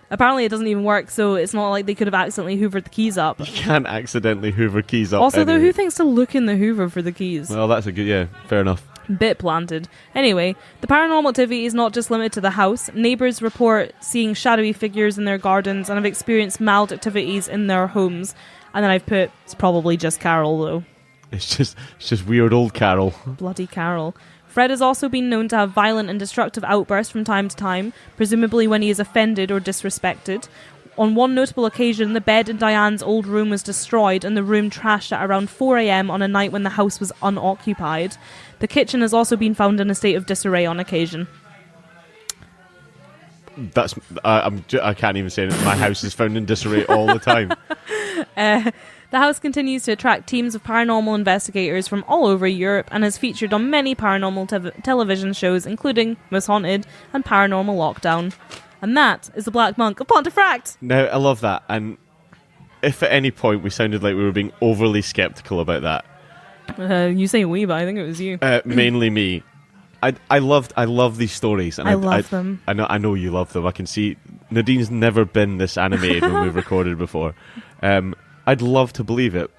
Apparently it doesn't even work, so it's not like they could have accidentally hoovered the keys up.
You can't accidentally hoover keys up.
Also, though, who thinks to look in the Hoover for the keys?
Well, that's fair enough.
Bit planted. Anyway, the paranormal activity is not just limited to the house. Neighbours report seeing shadowy figures in their gardens and have experienced mild activities in their homes. And then I've put, it's probably just Carol, though.
It's just weird old Carol.
Bloody Carol. Fred has also been known to have violent and destructive outbursts from time to time, presumably when he is offended or disrespected. On one notable occasion, the bed in Diane's old room was destroyed and the room trashed at around 4 a.m. on a night when the house was unoccupied. The kitchen has also been found in a state of disarray on occasion.
I can't even say that my house is found in disarray all the time.
The house continues to attract teams of paranormal investigators from all over Europe and has featured on many paranormal television shows, including Most Haunted and Paranormal Lockdown. And that is the Black Monk of Pontefract.
Now, I love that. And if at any point we sounded like we were being overly sceptical about that...
you say we, but I think it was you.
Mainly me. I love these stories. And
I love them.
I know you love them. I can see... Nadine's never been this animated when we've recorded before. I'd love to believe it,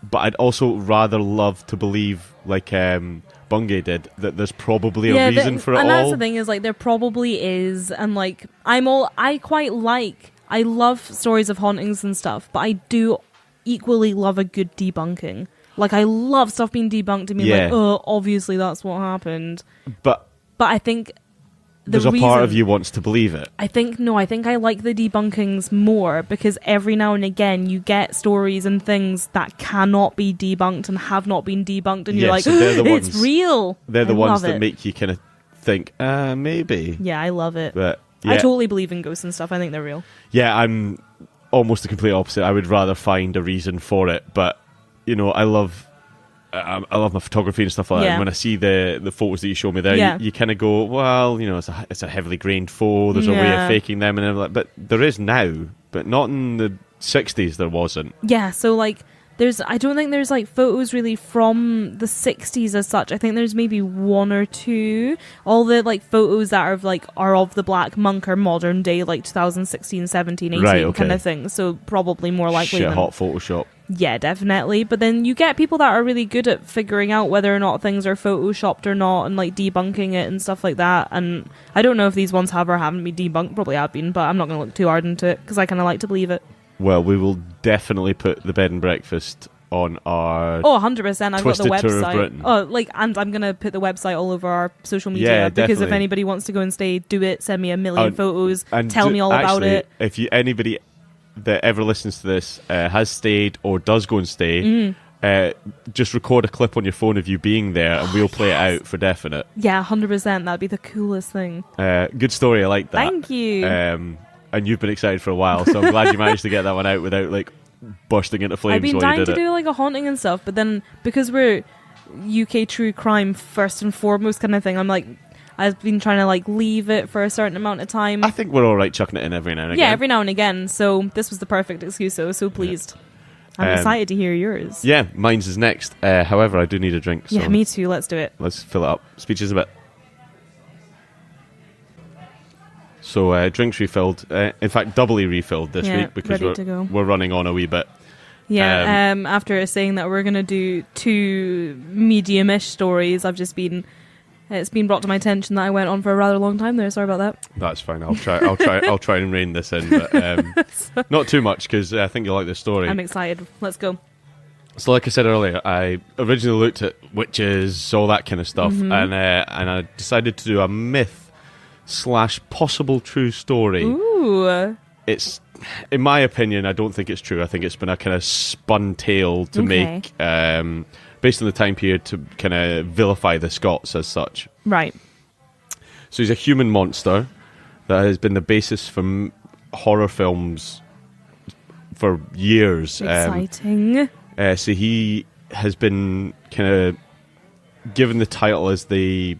but I'd also rather love to believe, like Bungay did, that there's probably a reason for it all.
And that's the thing is, like, there probably is, and like, I love stories of hauntings and stuff, but I do equally love a good debunking. Like, I love stuff being debunked and being
Yeah.
like, oh, obviously that's what happened.
But
I think
there's a part of you wants to believe it.
I think I like the debunkings more because every now and again you get stories and things that cannot be debunked and have not been debunked, and you're like,
so they're the
it's
ones,
real.
They're the
I
ones
love
that
it.
make you kind of think, maybe.
Yeah, I love it.
But yeah.
I totally believe in ghosts and stuff. I think they're real.
Yeah, I'm almost the complete opposite. I would rather find a reason for it, but I love my photography and stuff like that. And when I see the photos that you show me there, you kind of go, well, it's a heavily grained photo. There's a way of faking them, and I'm like, but there is now, but not in the 60s. There wasn't.
Yeah, so like, I don't think there's like photos really from the 60s as such. I think there's maybe one or two. All the like photos that are of the Black Monk are modern day, like 2016, 17, 18 kind of thing. So probably more likely
Shit hot Photoshop.
Yeah, definitely. But then you get people that are really good at figuring out whether or not things are photoshopped or not, and like debunking it and stuff like that. And I don't know if these ones have or haven't been debunked. Probably have been, but I'm not going to look too hard into it because I kind of like to believe it.
Well, we will definitely put the bed and breakfast on our
100%. I've got the
Twisted Tour of
website.
Britain.
And I'm going to put the website all over our social media,
Yeah,
because if
definitely.
anybody wants to go and stay, do it. Send me a million photos.
And
Tell me all about it.
If anybody that ever listens to this has stayed or does go and stay, just record a clip on your phone of you being there, and we'll play it out for definite.
Yeah, 100%. That'd be the coolest thing.
Good story. I like that.
Thank you.
And you've been excited for a while, so I'm glad you managed to get that one out without like bursting into flames.
I've been
while
dying
you
to
did
do like a haunting and stuff, but then because we're UK true crime first and foremost kind of thing, I'm like, I've been trying to like leave it for a certain amount of time.
I think we're all right chucking it in every now and again.
Yeah, every now and again. So this was the perfect excuse. So I was so pleased. I'm excited to hear yours.
Yeah, mine's is next. However, I do need a drink. So
Yeah, me too. Let's do it.
let's fill it up. Speeches a bit. So drinks refilled. In fact, doubly refilled this week because
ready to go.
we're running on a wee bit.
Yeah, after saying that we're going to do 2 medium-ish stories, it's been brought to my attention that I went on for a rather long time there. Sorry about that.
That's fine. I'll try and rein this in, but not too much because I think you'll like this story.
I'm excited. Let's go.
So, like I said earlier, I originally looked at witches, all that kind of stuff, and I decided to do a myth/possible true story.
Ooh.
It's, in my opinion, I don't think it's true. I think it's been a kind of spun tale to make, based on the time period, to kind of vilify the Scots as such.
Right.
So he's a human monster that has been the basis for horror films for years.
Exciting.
So he has been kind of given the title as the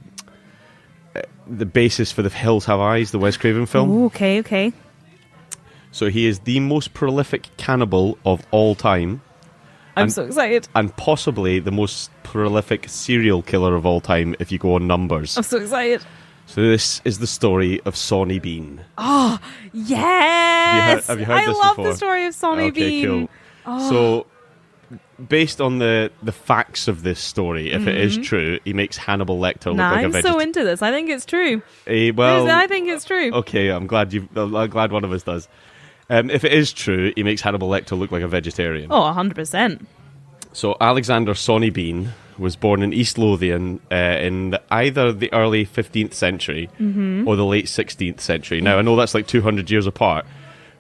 basis for The Hills Have Eyes, the Wes Craven film.
Ooh, okay.
So he is the most prolific cannibal of all time.
I'm so excited.
And possibly the most prolific serial killer of all time if you go on numbers.
I'm so excited.
So this is the story of Sonny Bean.
Oh, yes!
Have you heard
I
this
love
before?
the story of Sonny Bean.
Cool.
Oh.
So, based on the facts of this story, if it is true, he makes Hannibal Lecter look like a
I'm
vegetarian.
so into this. I think it's true.
Well,
I think it's true.
Okay, I'm glad one of us does. If it is true, he makes Hannibal Lecter look like a vegetarian.
Oh, 100%.
So Alexander Sonny Bean was born in East Lothian in either the early 15th century or the late 16th century. Now, I know that's like 200 years apart,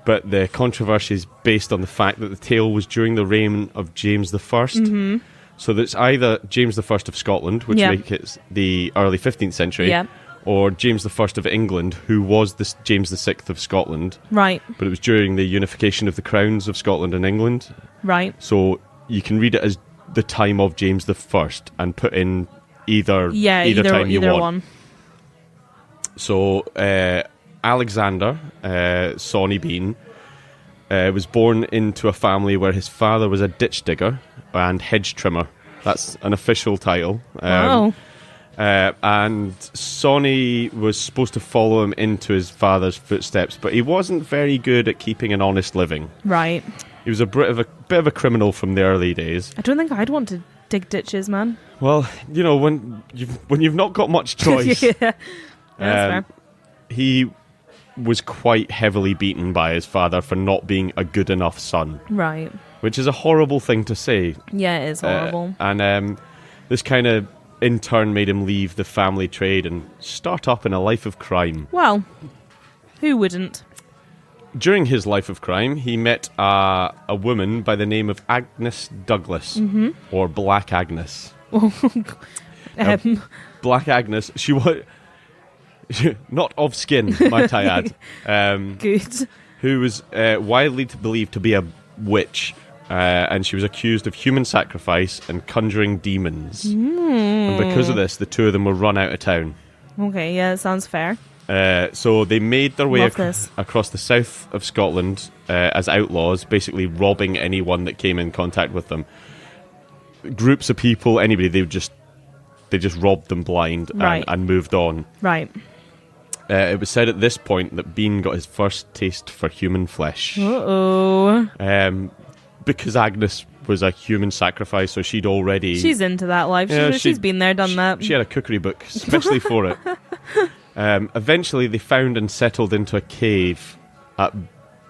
but the controversy is based on the fact that the tale was during the reign of James I. So that's either James I of Scotland, which makes it the early 15th century, or James I of England, who was James VI of Scotland.
Right.
But it was during the unification of the crowns of Scotland and England.
Right.
So you can read it as the time of James I and put in either time you want.
One.
So Alexander Sonny Bean was born into a family where his father was a ditch digger and hedge trimmer. That's an official title.
Wow.
And Sonny was supposed to follow him into his father's footsteps, but he wasn't very good at keeping an honest living.
Right.
He was a bit of a criminal from the early days.
I don't think I'd want to dig ditches, man.
Well, when you've not got much choice.
Yeah, that's fair.
He was quite heavily beaten by his father for not being a good enough son.
Right.
Which is a horrible thing to say.
Yeah, it is horrible.
And this kind of, in turn, made him leave the family trade and start up in a life of crime.
Well, who wouldn't?
During his life of crime, he met a woman by the name of Agnes Douglas, or Black Agnes. Black Agnes, she was not of skin, might I add.
Good.
Who was widely believed to be a witch, and she was accused of human sacrifice and conjuring demons. And because of this, the two of them were run out of town.
Okay, yeah, that sounds fair.
So they made their way
across
the south of Scotland as outlaws, basically robbing anyone that came in contact with them. Groups of people, anybody, they just robbed them blind and moved on.
Right.
It was said at this point that Bean got his first taste for human flesh.
Uh-oh.
Because Agnes was a human sacrifice, so she'd already...
She's into that life. She's been there, done that.
She had a cookery book, especially for it. Eventually, they found and settled into a cave at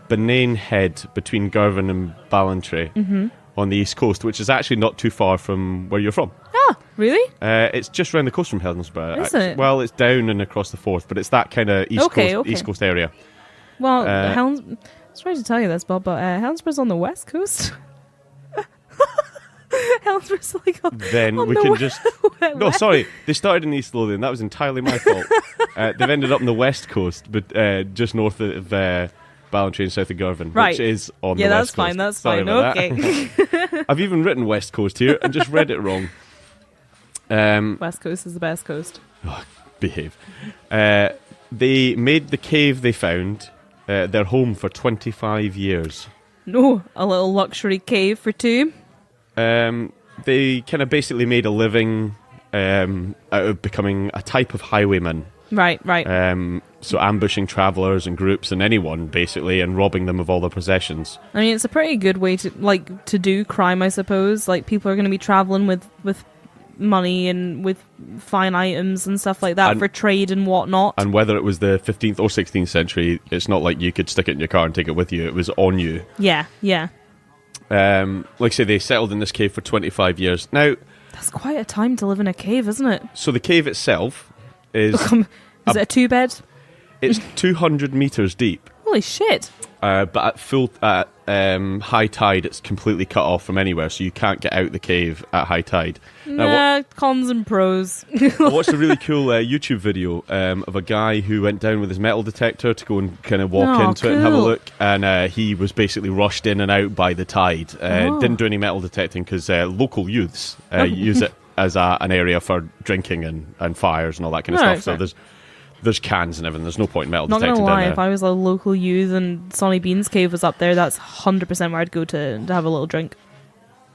Benane Head between Girvan and Ballantrae on the east coast, which is actually not too far from where you're from.
Ah, really?
It's just around the coast from Helensburgh.
Is it?
Well, it's down and across the Forth, but it's that kind of east coast area.
Well, I was trying to tell you this, Bob, but Helensburgh's on the west coast. Helensburgh's like on
we
the
can just... No, sorry. They started in East Lothian. That was entirely my fault. They've ended up on the west coast, but just north of Ballantrae and south of Girvan, which is on the west coast.
Yeah, that's
Sorry
fine.
about
Okay.
that. I've even written west coast here and just read it wrong.
West coast is the best coast.
Oh, behave. They made the cave they found their home for 25 years.
No, a little luxury cave for two.
They kind of basically made a living out of becoming a type of highwayman.
Right.
So ambushing travellers and groups and anyone, basically, and robbing them of all their possessions.
I mean, it's a pretty good way to do crime, I suppose. Like, people are going to be travelling with money and with fine items and stuff like that for trade and whatnot.
And whether it was the 15th or 16th century, it's not like you could stick it in your car and take it with you. It was on you.
Yeah.
Like I say, they settled in this cave for 25 years. Now,
that's quite a time to live in a cave, isn't it?
So the cave itself is...
Is it a two-bed?
It's 200 metres deep.
Holy shit.
But at high tide, it's completely cut off from anywhere, so you can't get out the cave at high tide.
Cons and pros.
I watched a really cool YouTube video of a guy who went down with his metal detector to go and kind of walk into it and have a look, and he was basically rushed in and out by the tide. Didn't do any metal detecting because local youths use it as an area for drinking and fires and all that kind of stuff.
Fair.
So there's cans and everything. There's no point in metal
Not
detecting
gonna lie,
down
if
there.
I was a local youth and Sonny Bean's cave was up there, that's 100% where I'd go to have a little drink.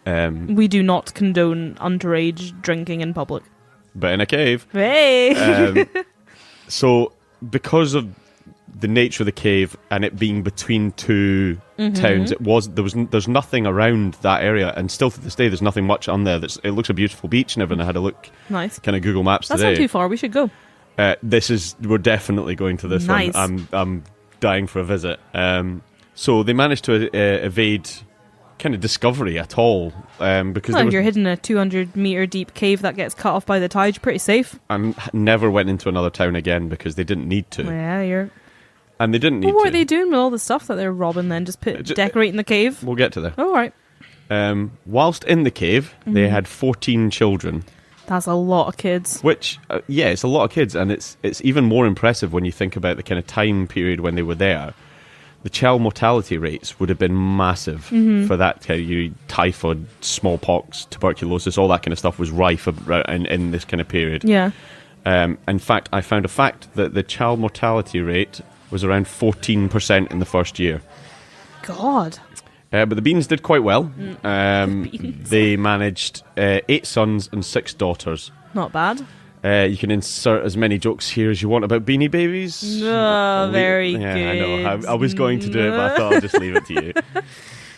We do not condone underage drinking in public.
But in a cave.
Hey!
So, because of the nature of the cave and it being between two towns, there's nothing around that area, and still to this day there's nothing much on there. It looks a beautiful beach and everything. I had a look.
Nice.
Kind of Google Maps
That's
today.
not too far. We should go.
We're definitely going to this
nice.
one. I'm dying for a visit. So they managed to evade kind of discovery at all because
you're hidden in a 200-metre deep cave that gets cut off by the tide. You're pretty safe.
And never went into another town again because they didn't need to.
Yeah,
And they didn't need to.
What were they doing with all the stuff that they're robbing then? Just decorating the cave?
We'll get to that.
Oh, all right.
Whilst in the cave, they had 14 children.
That's a lot of kids.
Which, it's a lot of kids, and it's even more impressive when you think about the kind of time period when they were there. The child mortality rates would have been massive for that kind of typhoid, smallpox, tuberculosis, all that kind of stuff was rife in this kind of period.
Yeah.
In fact, I found a fact that the child mortality rate was around 14% in the first year.
God.
But the Beans did quite well. They managed 8 sons and 6 daughters.
Not bad.
You can insert as many jokes here as you want about Beanie Babies.
Very good.
I know. I was going to do it, but I thought I'll just leave it to you.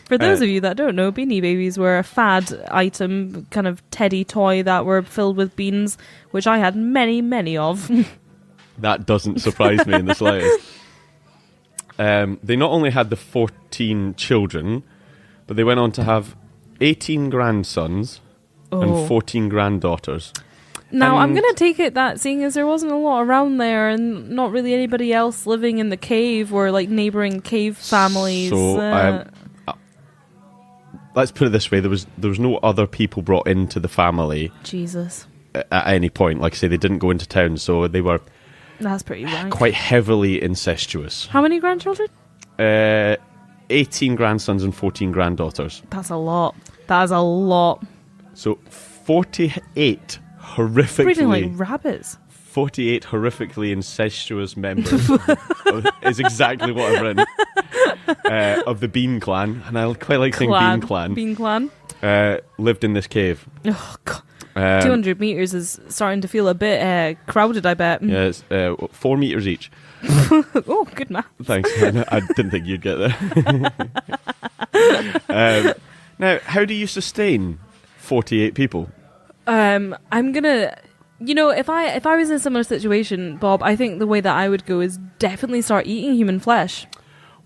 For those of you that don't know, Beanie Babies were a fad item, kind of teddy toy that were filled with beans, which I had many, many of.
That doesn't surprise me in the slightest. They not only had the 14 children, but they went on to have 18 grandsons and 14 granddaughters.
Now, I'm going to take it that seeing as there wasn't a lot around there and not really anybody else living in the cave or like neighbouring cave families.
So, let's put it this way, there was no other people brought into the family.
Jesus.
At any point. Like I say, they didn't go into town, so they were
That's pretty rank.
quite heavily incestuous.
How many grandchildren?
18 grandsons and 14 granddaughters.
That's a lot. That is a lot.
So 48 horrifically...
Breeding like rabbits.
48 horrifically incestuous members is exactly what I've written of the Bean Clan, and I quite like saying Bean Clan.
Bean Clan.
Lived in this cave.
Oh, God. 200 metres is starting to feel a bit crowded, I bet.
Yeah, it's 4 metres each.
Oh, good math.
Thanks. I didn't think you'd get there. Now, how do you sustain 48 people?
I'm gonna, if I was in a similar situation, Bob, I think the way that I would go is definitely start eating human flesh.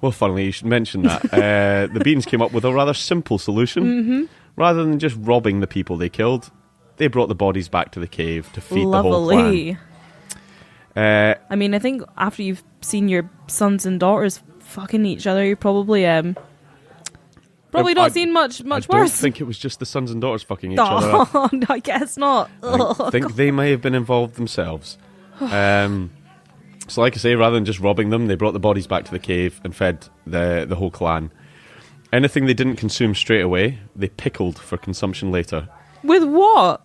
Well, funnily, you should mention that. The Beans came up with a rather simple solution. Mm-hmm. Rather than just robbing the people they killed, they brought the bodies back to the cave to feed the whole clan.
I mean, I think after you've seen your sons and daughters fucking each other, you're probably not seen much worse. I don't
think it was just the sons and daughters fucking each other up.
I guess not.
I think they may have been involved themselves. So like I say, rather than just robbing them, they brought the bodies back to the cave and fed the whole clan. Anything they didn't consume straight away, they pickled for consumption later.
With what?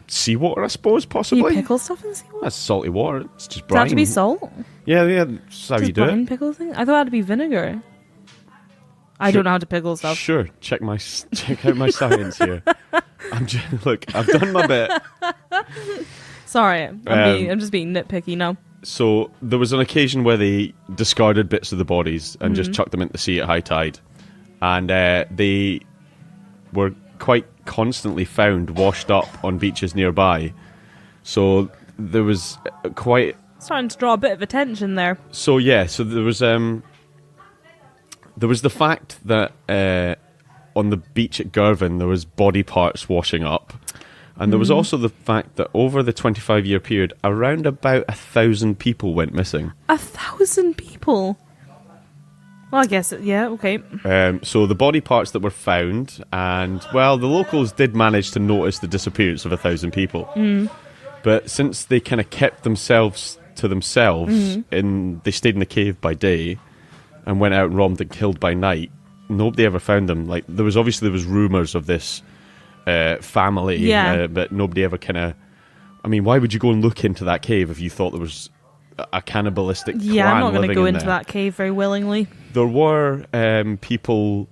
Seawater, I suppose, possibly.
You pickle stuff in seawater?
That's salty water. It's just
Does it have
brine.
to be salt?
Yeah, that's how
just
you do
brine
it.
Pickle thing? I thought it had to be vinegar. I don't know how to pickle stuff.
Sure, check out my science here. I've done my bit.
Sorry, I'm just being nitpicky now.
So there was an occasion where they discarded bits of the bodies and just chucked them into the sea at high tide, and they were quite constantly found washed up on beaches nearby. So there was quite
starting to draw a bit of attention there.
So yeah, so there was the fact that on the beach at Girvan there was body parts washing up. And there was also the fact that over the 25-year period, around about 1,000 people went missing.
1,000 people? Well, I guess, yeah, okay.
So the body parts that were found, and, well, the locals did manage to notice the disappearance of 1,000 people. But since they kind of kept themselves to themselves, they stayed in the cave by day, and went out and robbed and killed by night, nobody ever found them. Like, there was rumours of this family, but nobody ever kind of... I mean, why would you go and look into that cave if you thought there was a cannibalistic clan living in there?
Yeah, I'm not going to go into that cave very willingly.
There were people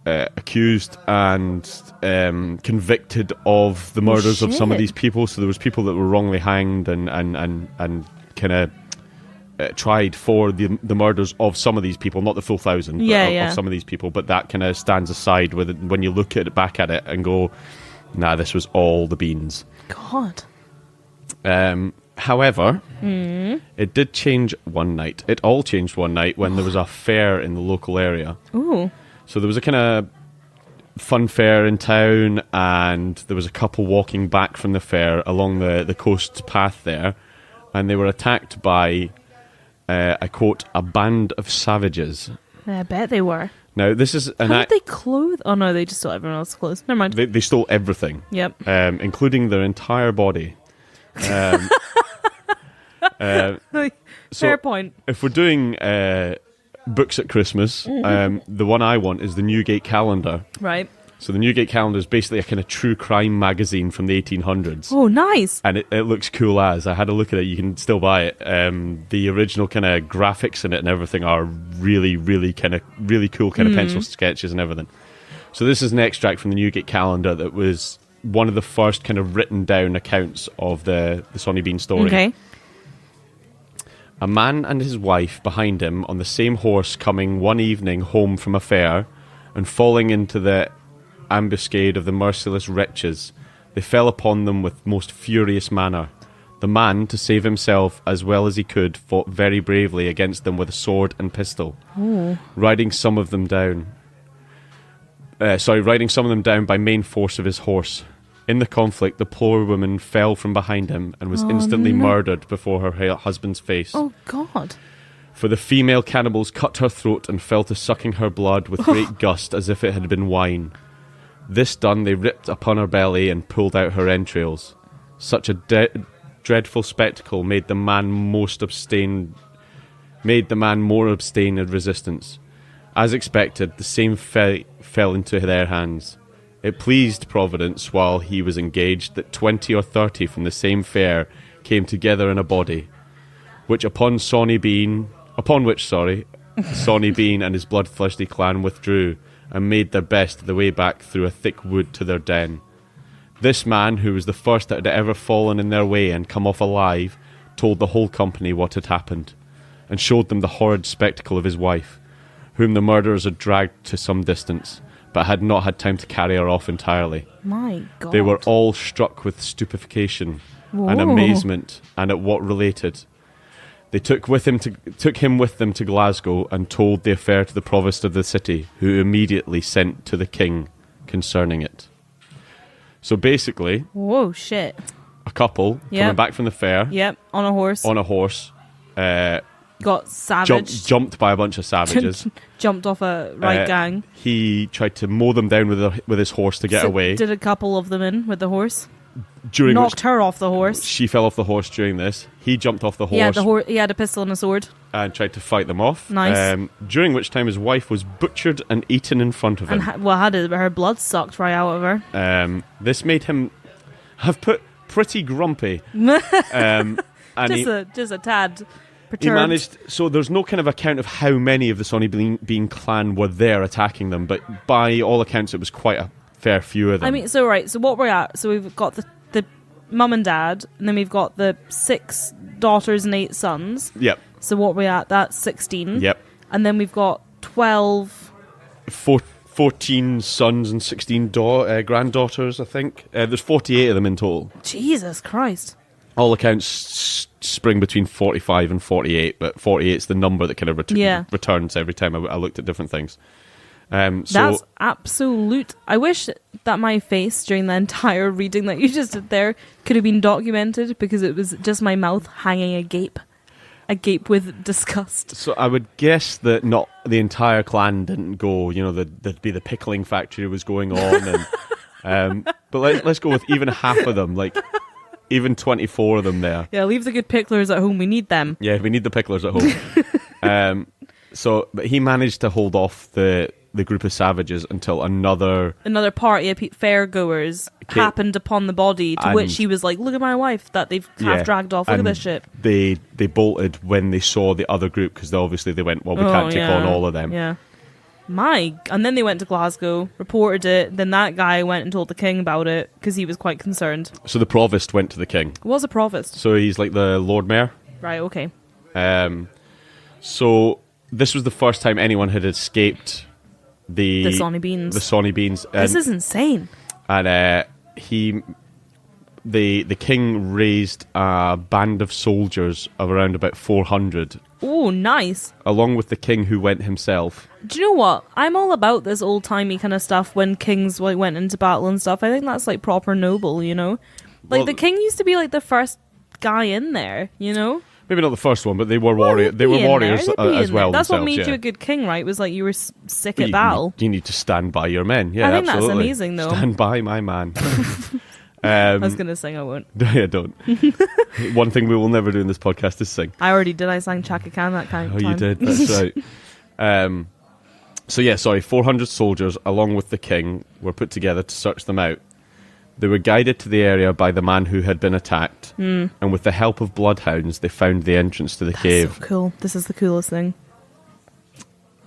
accused and convicted of the murders of some of these people. So there was people that were wrongly hanged and kind of tried for the murders of some of these people, not the full 1,000, but of some of these people. But that kind of stands aside with it when you look back at it and go, nah, this was all the Beans.
God.
However, it did change one night. It all changed one night when there was a fair in the local area.
Ooh.
So there was a kind of fun fair in town, and there was a couple walking back from the fair along the coast path there, and they were attacked by, I quote, a band of savages.
I bet they were.
Now, this is...
How did they clothe? Oh, no, they just stole everyone else's clothes. Never mind.
They stole everything.
Yep.
Including their entire body.
Fair point.
If we're doing books at Christmas, the one I want is the Newgate Calendar.
Right.
So the Newgate Calendar is basically a kind of true crime magazine from the 1800s.
Oh, nice.
And it looks cool as. I had a look at it. You can still buy it. The original kind of graphics in it and everything are really, really cool kind of pencil sketches and everything. So this is an extract from the Newgate Calendar that was one of the first kind of written down accounts of the Sonny Bean story.
Okay.
A man and his wife behind him on the same horse coming one evening home from a fair and falling into the ambuscade of the merciless wretches, they fell upon them with most furious manner. The man, to save himself as well as he could, fought very bravely against them with a sword and pistol, riding some of them down. Riding some of them down by main force of his horse. In the conflict, the poor woman fell from behind him and was instantly murdered before her husband's face.
Oh, God.
For the female cannibals cut her throat and fell to sucking her blood with great gust as if it had been wine. This done, they ripped upon her belly and pulled out her entrails. Such a dreadful spectacle made the man more abstain in resistance. As expected, the same fell into their hands. It pleased Providence, while he was engaged, that 20 or 30 from the same fair came together in a body, upon which Sawney Bean and his bloodthirsty clan withdrew, and made their best the way back through a thick wood to their den. This man, who was the first that had ever fallen in their way and come off alive, told the whole company what had happened, and showed them the horrid spectacle of his wife, whom the murderers had dragged to some distance, but had not had time to carry her off entirely.
My God.
They were all struck with stupefaction and amazement, and at what related. They took him with them to Glasgow and told the affair to the provost of the city, who immediately sent to the king concerning it. So basically,
whoa, shit!
A couple coming back from the fair.
Yep, on a horse. Got savaged.
Jumped by a bunch of savages.
Jumped off a gang.
He tried to mow them down with his horse to get away.
Did a couple of them in with the horse.
Knocked
her off the horse.
She fell off the horse during this. He jumped off the horse.
He had a pistol and a sword.
And tried to fight them off.
Nice.
During which time his wife was butchered and eaten in front of him.
And had her blood sucked right out of her.
This made him have put pretty grumpy. And
just a tad perturbed.
He managed. So there's no kind of account of how many of the Sawney Bean clan were there attacking them, but by all accounts, it was quite a fair few of them.
I mean, so what we're at? So we've got the mum and dad, and then we've got the 6 daughters and 8 sons.
Yep.
So what we're at? That's 16.
Yep.
And then we've got 12.
14 sons and 16 granddaughters, I think. There's 48 of them in total.
Jesus Christ.
All accounts spring between 45 and 48, but 48 is the number that kind of returns every time I looked at different things.
That's absolute. I wish that my face during the entire reading that you just did there could have been documented, because it was just my mouth hanging agape with disgust.
So I would guess that not the entire clan didn't go. You know, there'd be the pickling factory was going on, and but let's go with even half of them, like even 24 of them there.
Yeah, leave the good picklers at home. We need them.
Yeah, we need the picklers at home. But he managed to hold off the group of savages until another
party of fairgoers happened upon the body, to which he was like, "Look at my wife that they've half dragged off. Look at this shit."
They bolted when they saw the other group, because obviously they went, "Well, we can't take on all of them."
Yeah. And then they went to Glasgow, reported it. Then that guy went and told the king about it, because he was quite concerned.
So the provost went to the king.
What's a provost?
So he's like the Lord Mayor.
Right. Okay.
So this was the first time anyone had escaped the Sawney Beans. The Sawney Beans.
This is insane.
And the king raised a band of soldiers of around about 400.
Oh, nice.
Along with the king, who went himself.
Do you know what? I'm all about this old-timey kind of stuff when kings went into battle and stuff. I think that's like proper noble, you know? Like, the king used to be like the first guy in there, you know? Maybe
not the first one, but they were warriors. They were warriors as well.
That's what made
you
a good king, right? Was like you were sick at battle.
You need to stand by your men. Yeah,
I think
absolutely.
That's amazing, though.
Stand by my man.
I was going to sing, I won't.
Yeah, don't. One thing we will never do in this podcast is sing.
I already did. I sang Chaka Khan that kind of time.
Oh, you did. That's right. 400 soldiers, along with the king, were put together to search them out. They were guided to the area by the man who had been attacked, and with the help of bloodhounds, they found the entrance to the cave.
So cool. This is the coolest thing.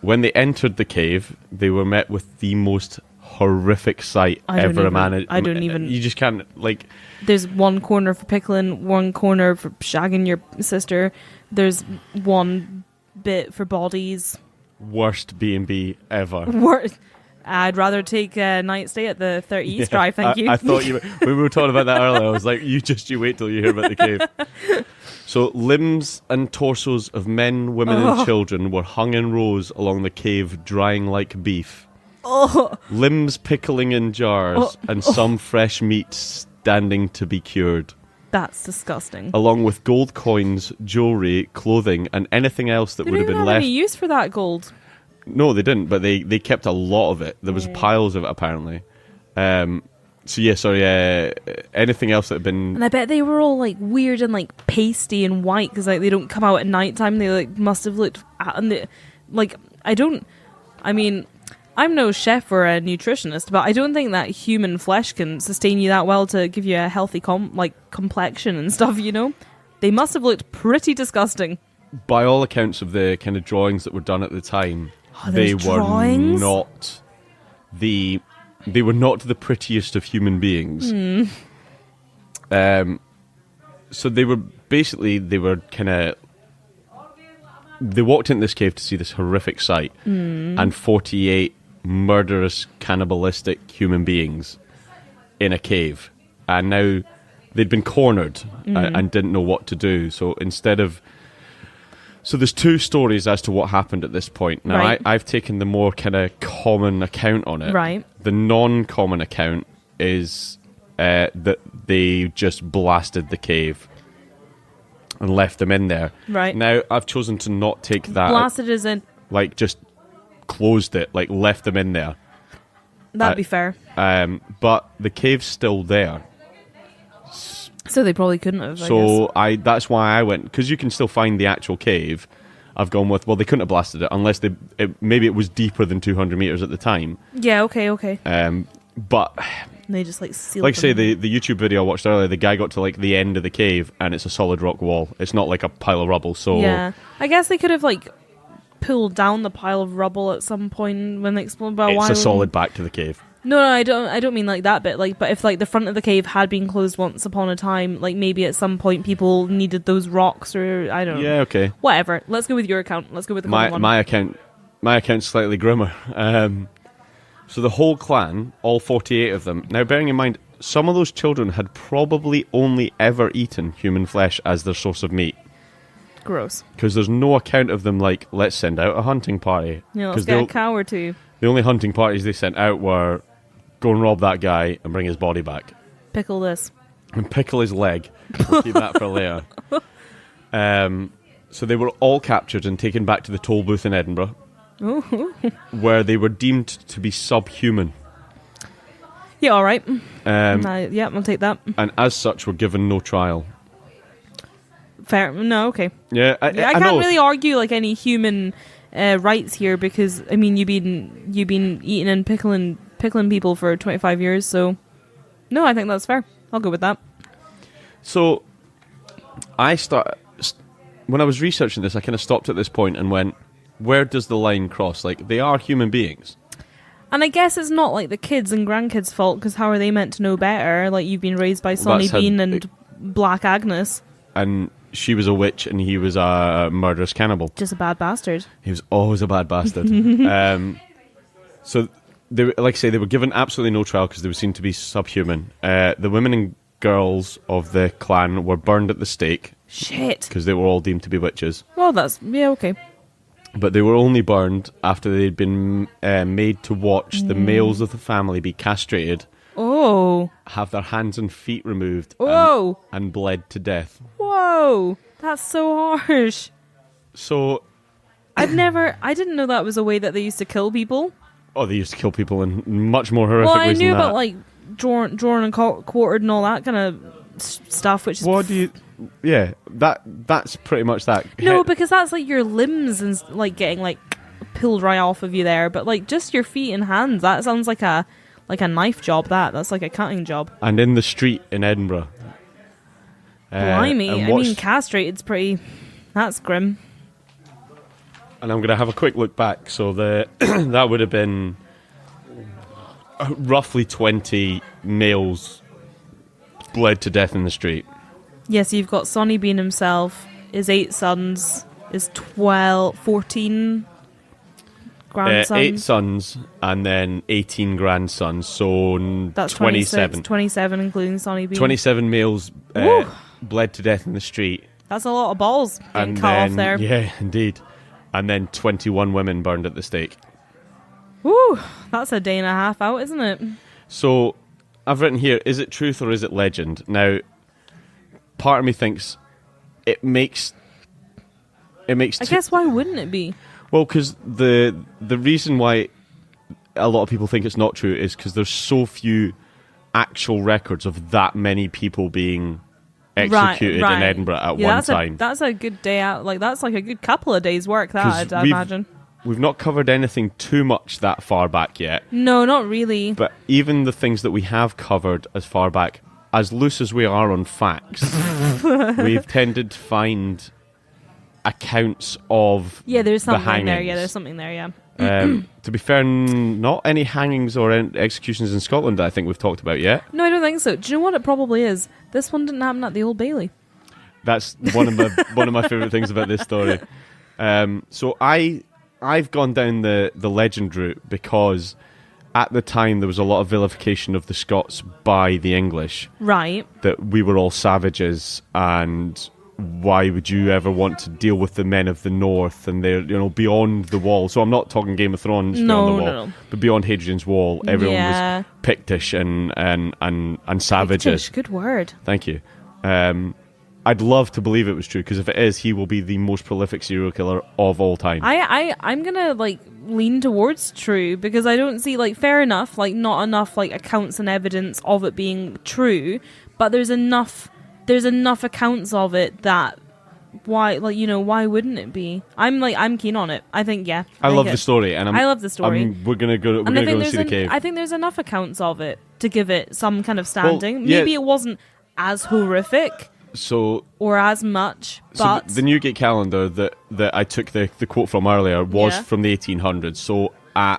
When they entered the cave, they were met with the most horrific sight ever imagined.
I don't even.
You just can't, like.
There's one corner for pickling, one corner for shagging your sister. There's one bit for bodies.
Worst B&B ever.
I'd rather take a night stay at the 30 East Drive, thank you.
I thought you. We were talking about that earlier. I was like, you wait till you hear about the cave. So limbs and torsos of men, women, and children were hung in rows along the cave, drying like beef. Limbs pickling in jars, and some fresh meat standing to be cured.
That's disgusting.
Along with gold coins, jewellery, clothing, and anything else that would have been left.
They didn't have any use for that gold.
No, they didn't, but they kept a lot of it. There was piles of it, apparently. Anything else that had been...
And I bet they were all, like, weird and, like, pasty and white, because, like, they don't come out at night time. They, like, must have looked... I'm no chef or a nutritionist, but I don't think that human flesh can sustain you that well to give you a healthy complexion and stuff, you know? They must have looked pretty disgusting.
By all accounts of the kind of drawings that were done at the time, they
drawings?
were not the prettiest of human beings. So they walked into this cave to see this horrific sight, and 48 murderous, cannibalistic human beings in a cave, and now they'd been cornered and didn't know what to do. So there's two stories as to what happened at this point. Now,
right.
I've taken the more kind of common account on it.
Right.
The non-common account is that they just blasted the cave and left them in there.
Right.
Now, I've chosen to not take that.
Blasted as in...
Like, just closed it, like, left them in there.
That'd be fair.
But the cave's still there.
So they probably couldn't have,
So that's why I went, because you can still find the actual cave. I've gone with, well, they couldn't have blasted it unless maybe it was deeper than 200 meters at the time.
Yeah, okay.
But
they just like sealed
like
them.
say the YouTube video I watched earlier, the guy got to like the end of the cave and it's a solid rock wall. It's not like a pile of rubble. So
yeah, I guess they could have like pulled down the pile of rubble at some point when they exploded. But
it's a solid back to the cave.
No, I don't mean like that bit. Like, but if like the front of the cave had been closed once upon a time, like maybe at some point people needed those rocks, or I don't know.
Yeah, okay.
Whatever. Let's go with your account. Let's go with the common one.
My account's slightly grimmer. So the whole clan, all 48 of them. Now, bearing in mind, some of those children had probably only ever eaten human flesh as their source of meat.
Gross.
Because there's no account of them like, let's send out a hunting party.
Yeah, let's get a cow or two.
The only hunting parties they sent out were go and rob that guy and bring his body back.
Pickle this.
And pickle his leg. We'll keep that for later. So they were all captured and taken back to the toll booth in Edinburgh. Where they were deemed to be subhuman.
Yeah, all right. Yeah, I'll take that.
And as such, were given no trial.
Fair. No, okay.
Yeah, I
can't
know.
really argue like any human rights here because I mean you've been eating and pickling people for 25 years, so no, I think that's fair. I'll go with that.
So when I was researching this, I kind of stopped at this point and went, where does the line cross? Like, they are human beings.
And I guess it's not like the kids and grandkids' fault, because how are they meant to know better? Like, you've been raised by Sonny Bean and Black Agnes.
And she was a witch and he was a murderous cannibal.
Just a bad bastard.
He was always a bad bastard. So, they were given absolutely no trial because they were seen to be subhuman. The women and girls of the clan were burned at the stake.
Shit.
Because they were all deemed to be witches.
Well, yeah, okay.
But they were only burned after they'd been made to watch the males of the family be castrated.
Oh.
Have their hands and feet removed.
Whoa.
And bled to death.
Whoa. That's so harsh.
So.
I didn't know that was a way that they used to kill people.
Oh, they used to kill people in much more horrific ways than that.
Well, I knew about, like, drawn and quartered and all that kind of stuff, which is...
What do you... Yeah, that's pretty much that.
No, because that's like your limbs and like getting like pulled right off of you there, but like just your feet and hands. That sounds like a knife job. That's like a cutting job.
And in the street in Edinburgh.
Blimey, I mean, castrated's pretty. That's grim.
And I'm going to have a quick look back. So that would have been roughly 20 males bled to death in the street.
Yes, you've got Sonny Bean himself, his 8 sons, his 14 grandsons.
8 sons and then 18 grandsons, so
That's
27.
27, including Sonny B.
27 males
Woo.
bled to death in the street.
That's a lot of balls getting cut off there.
Yeah, indeed. And then 21 women burned at the stake.
Woo, that's a day and a half out, isn't it?
So, I've written here, is it truth or is it legend? Now, part of me thinks it makes... I
guess why wouldn't it be?
Well, because the reason why a lot of people think it's not true is because there's so few actual records of that many people being executed
right.
in Edinburgh at one time.
That's a good day out. Like, that's like a good couple of days' work, that, I imagine.
We've not covered anything too much that far back yet.
No, not really.
But even the things that we have covered as far back, as loose as we are on facts, we've tended to find accounts of
there's
the
something
hangings.
there. Yeah, there's something there, yeah.
To be fair, not any hangings or executions in Scotland that I think we've talked about yet.
No, I don't think so. Do you know what it probably is? This one didn't happen at the Old Bailey.
That's one of my favourite things about this story. So I've gone down the legend route because at the time there was a lot of vilification of the Scots by the English.
Right.
That we were all savages and why would you ever want to deal with the men of the north and they're beyond the wall. So I'm not talking Game of Thrones beyond the wall,
no.
but beyond Hadrian's Wall, everyone was Pictish and savages.
Pictish, good word.
Thank you. I'd love to believe it was true because if it is, he will be the most prolific serial killer of all time.
I'm gonna lean towards true because I don't see fair enough, not enough accounts and evidence of it being true, but there's enough accounts of it that why wouldn't it be? I'm keen on it. I think
I love the story and
I love the story.
We're gonna go see the cave.
I think there's enough accounts of it to give it some kind of standing.
Well, yeah.
Maybe it wasn't as horrific. Or as much, but
the Newgate calendar that I took the quote from earlier was from the 1800s. So at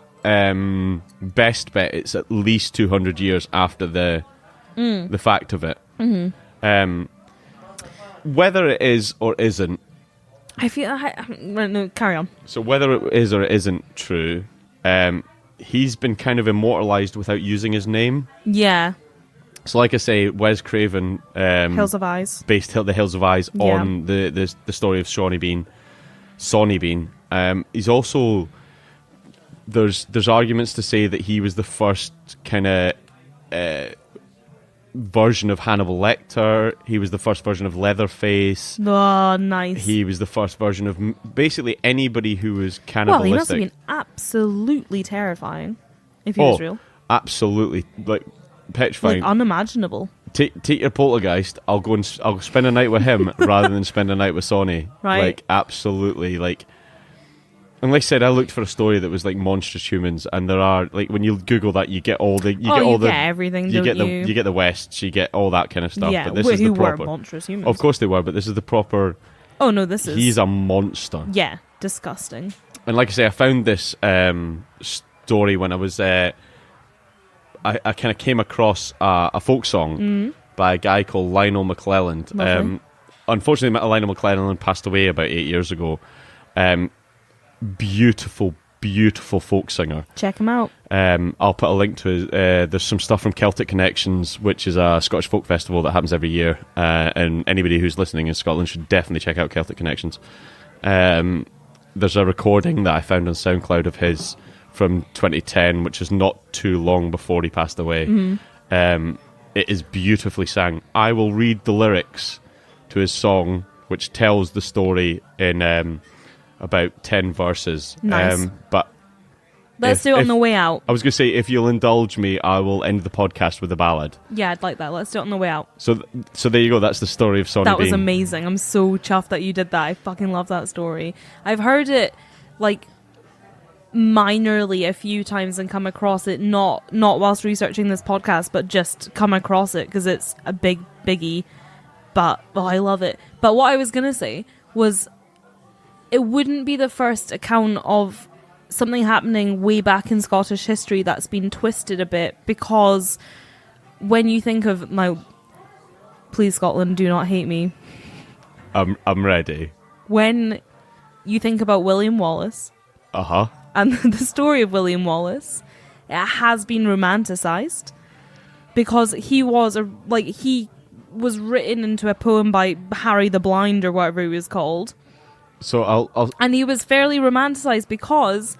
best bet, it's at least 200 years after the fact of it. Mm-hmm. Whether it is or isn't,
I feel no. Carry on.
So whether it is or it isn't true, he's been kind of immortalised without using his name.
Yeah.
So, like I say, Wes Craven,
Hills of Eyes,
based the Hills of Eyes on the story of Sonny Bean. He's also there's arguments to say that he was the first kind of version of Hannibal Lecter. He was the first version of Leatherface.
Oh, nice.
He was the first version of basically anybody who was cannibalistic.
Well, he must have been absolutely terrifying if he was real.
Absolutely, petrifying,
unimaginable.
Take your poltergeist. I'll spend a night with him rather than spend a night with Sonny.
Right.
Absolutely. And like I said, I looked for a story that was monstrous humans, and there are when you Google that, you get all the
everything.
You get the Wests, you get all that kind of stuff.
Yeah,
but this is the proper
were monstrous humans.
Of course they were, but this is the proper.
Oh no, this is.
He's a monster.
Yeah, disgusting.
And like I say, I found this story when I was. I kind of came across a folk song by a guy called Lionel McClelland. Unfortunately, Lionel McClelland passed away about 8 years ago. Beautiful, beautiful folk singer.
Check him out.
I'll put a link to his. There's some stuff from Celtic Connections, which is a Scottish folk festival that happens every year. And anybody who's listening in Scotland should definitely check out Celtic Connections. There's a recording that I found on SoundCloud of his from 2010, which is not too long before he passed away. It is beautifully sang. I will read the lyrics to his song, which tells the story in about 10 verses.
Nice.
But
let's do it on the way out.
I was going to say, if you'll indulge me, I will end the podcast with a ballad.
Yeah, I'd like that. Let's do it on the way out.
So there you go. That's the story of Sonny Bean.
That was amazing. I'm so chuffed that you did that. I fucking love that story. I've heard it minorly a few times and come across it, not whilst researching this podcast, but just come across it because it's a biggie. But I love it. But what I was going to say was it wouldn't be the first account of something happening way back in Scottish history that's been twisted a bit, because when you think of please Scotland, do not hate me.
I'm ready.
When you think about William Wallace, And the story of William Wallace, it has been romanticized because he was written into a poem by Harry the Blind or whatever he was called.
So
and he was fairly romanticized because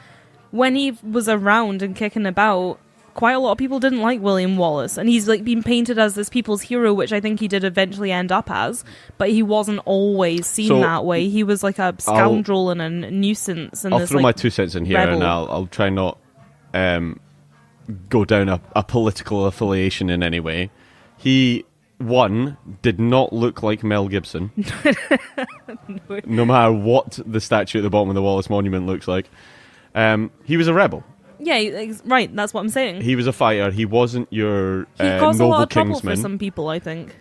when he was around and kicking about, quite a lot of people didn't like William Wallace, and he's like been painted as this people's hero, which I think he did eventually end up as, but he wasn't always seen that way. He was like a scoundrel and a nuisance. And
I'll throw my 2 cents in here, rebel. And I'll try not go down a political affiliation in any way. He, one, did not look like Mel Gibson, no matter what the statue at the bottom of the Wallace Monument looks like. He was a rebel.
Yeah, right. That's what I'm saying.
He was a fighter. He wasn't your
he caused
noble
a lot of trouble
kingsman.
For some people, I think.